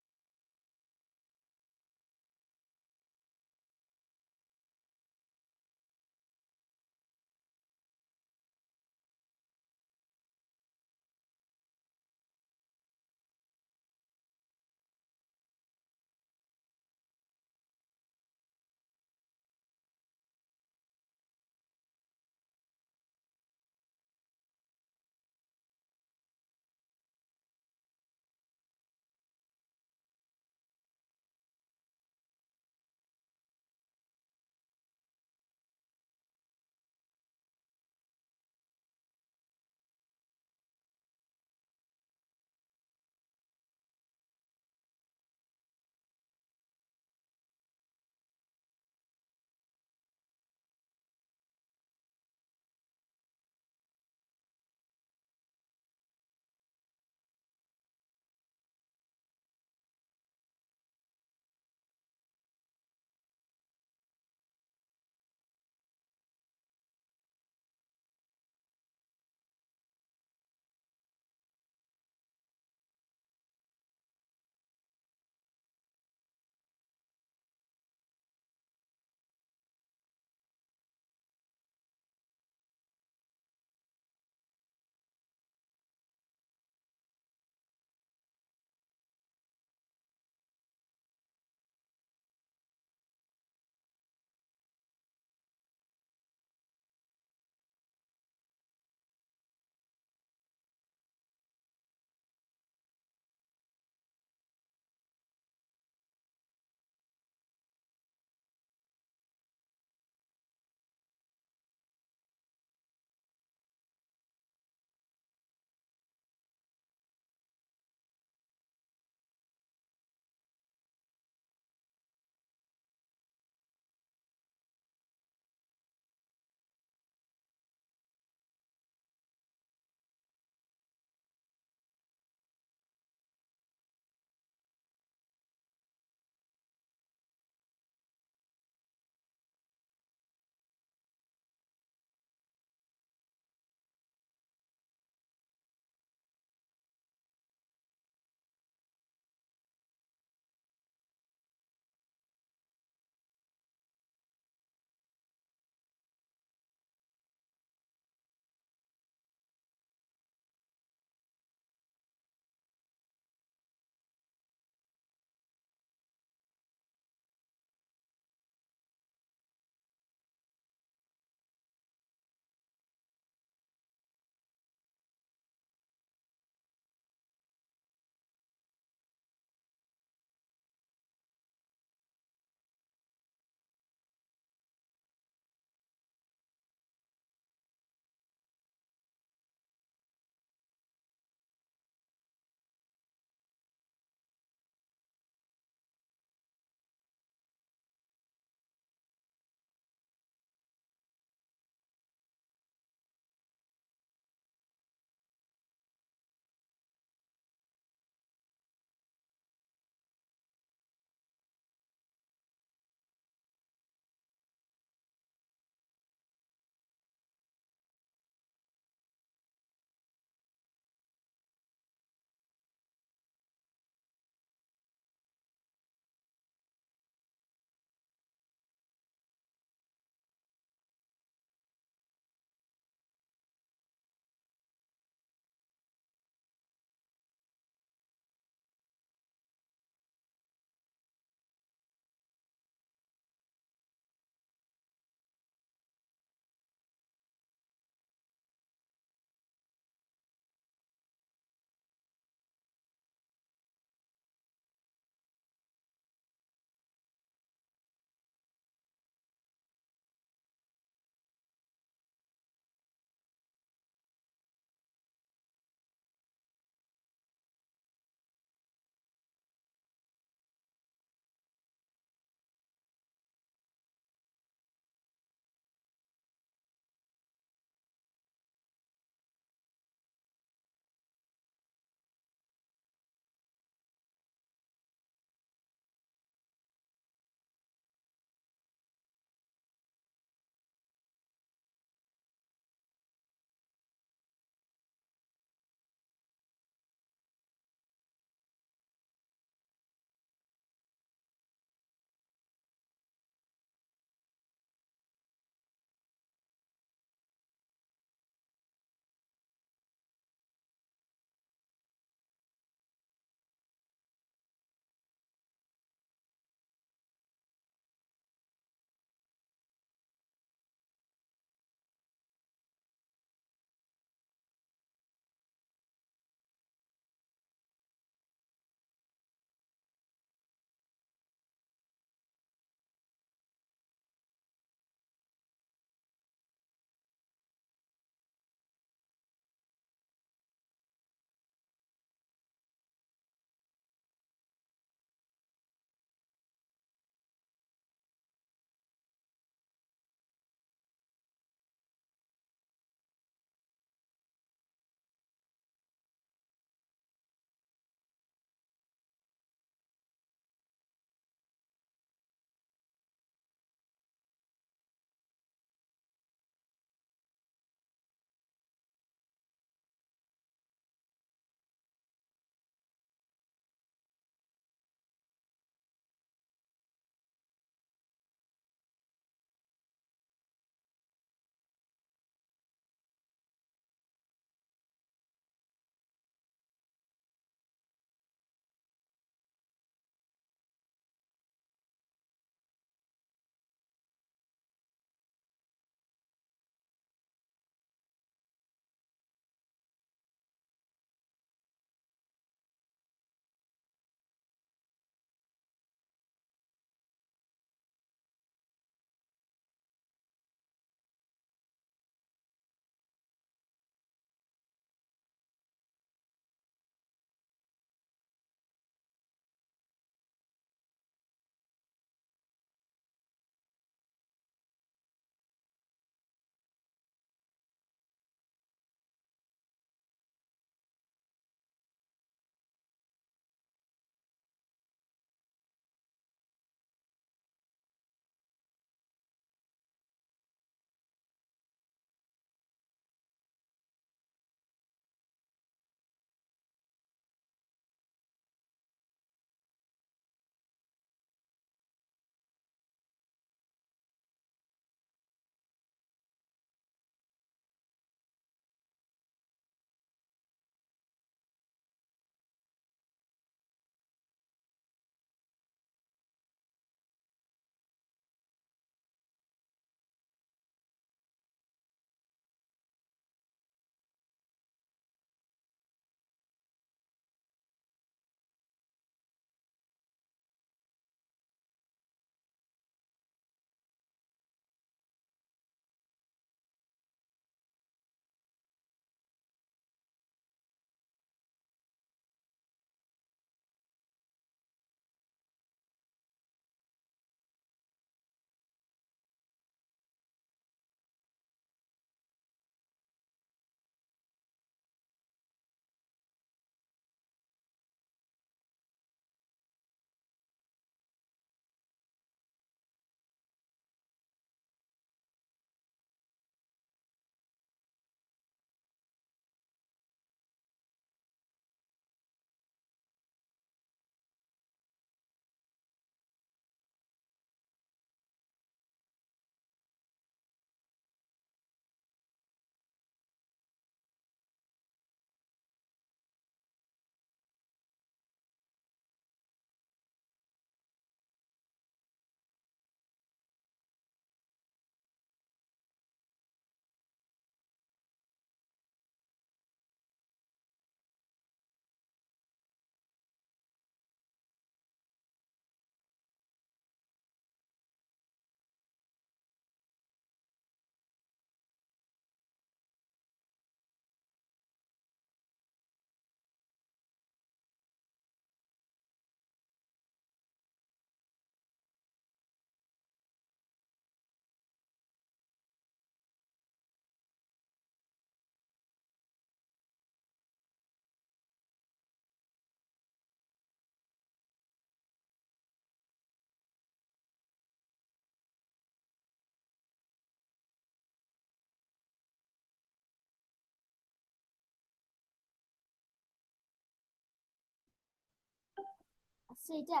Speaker 9: আসছে এটা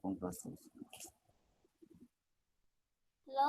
Speaker 10: কোন ক্লাস
Speaker 9: হ্যালো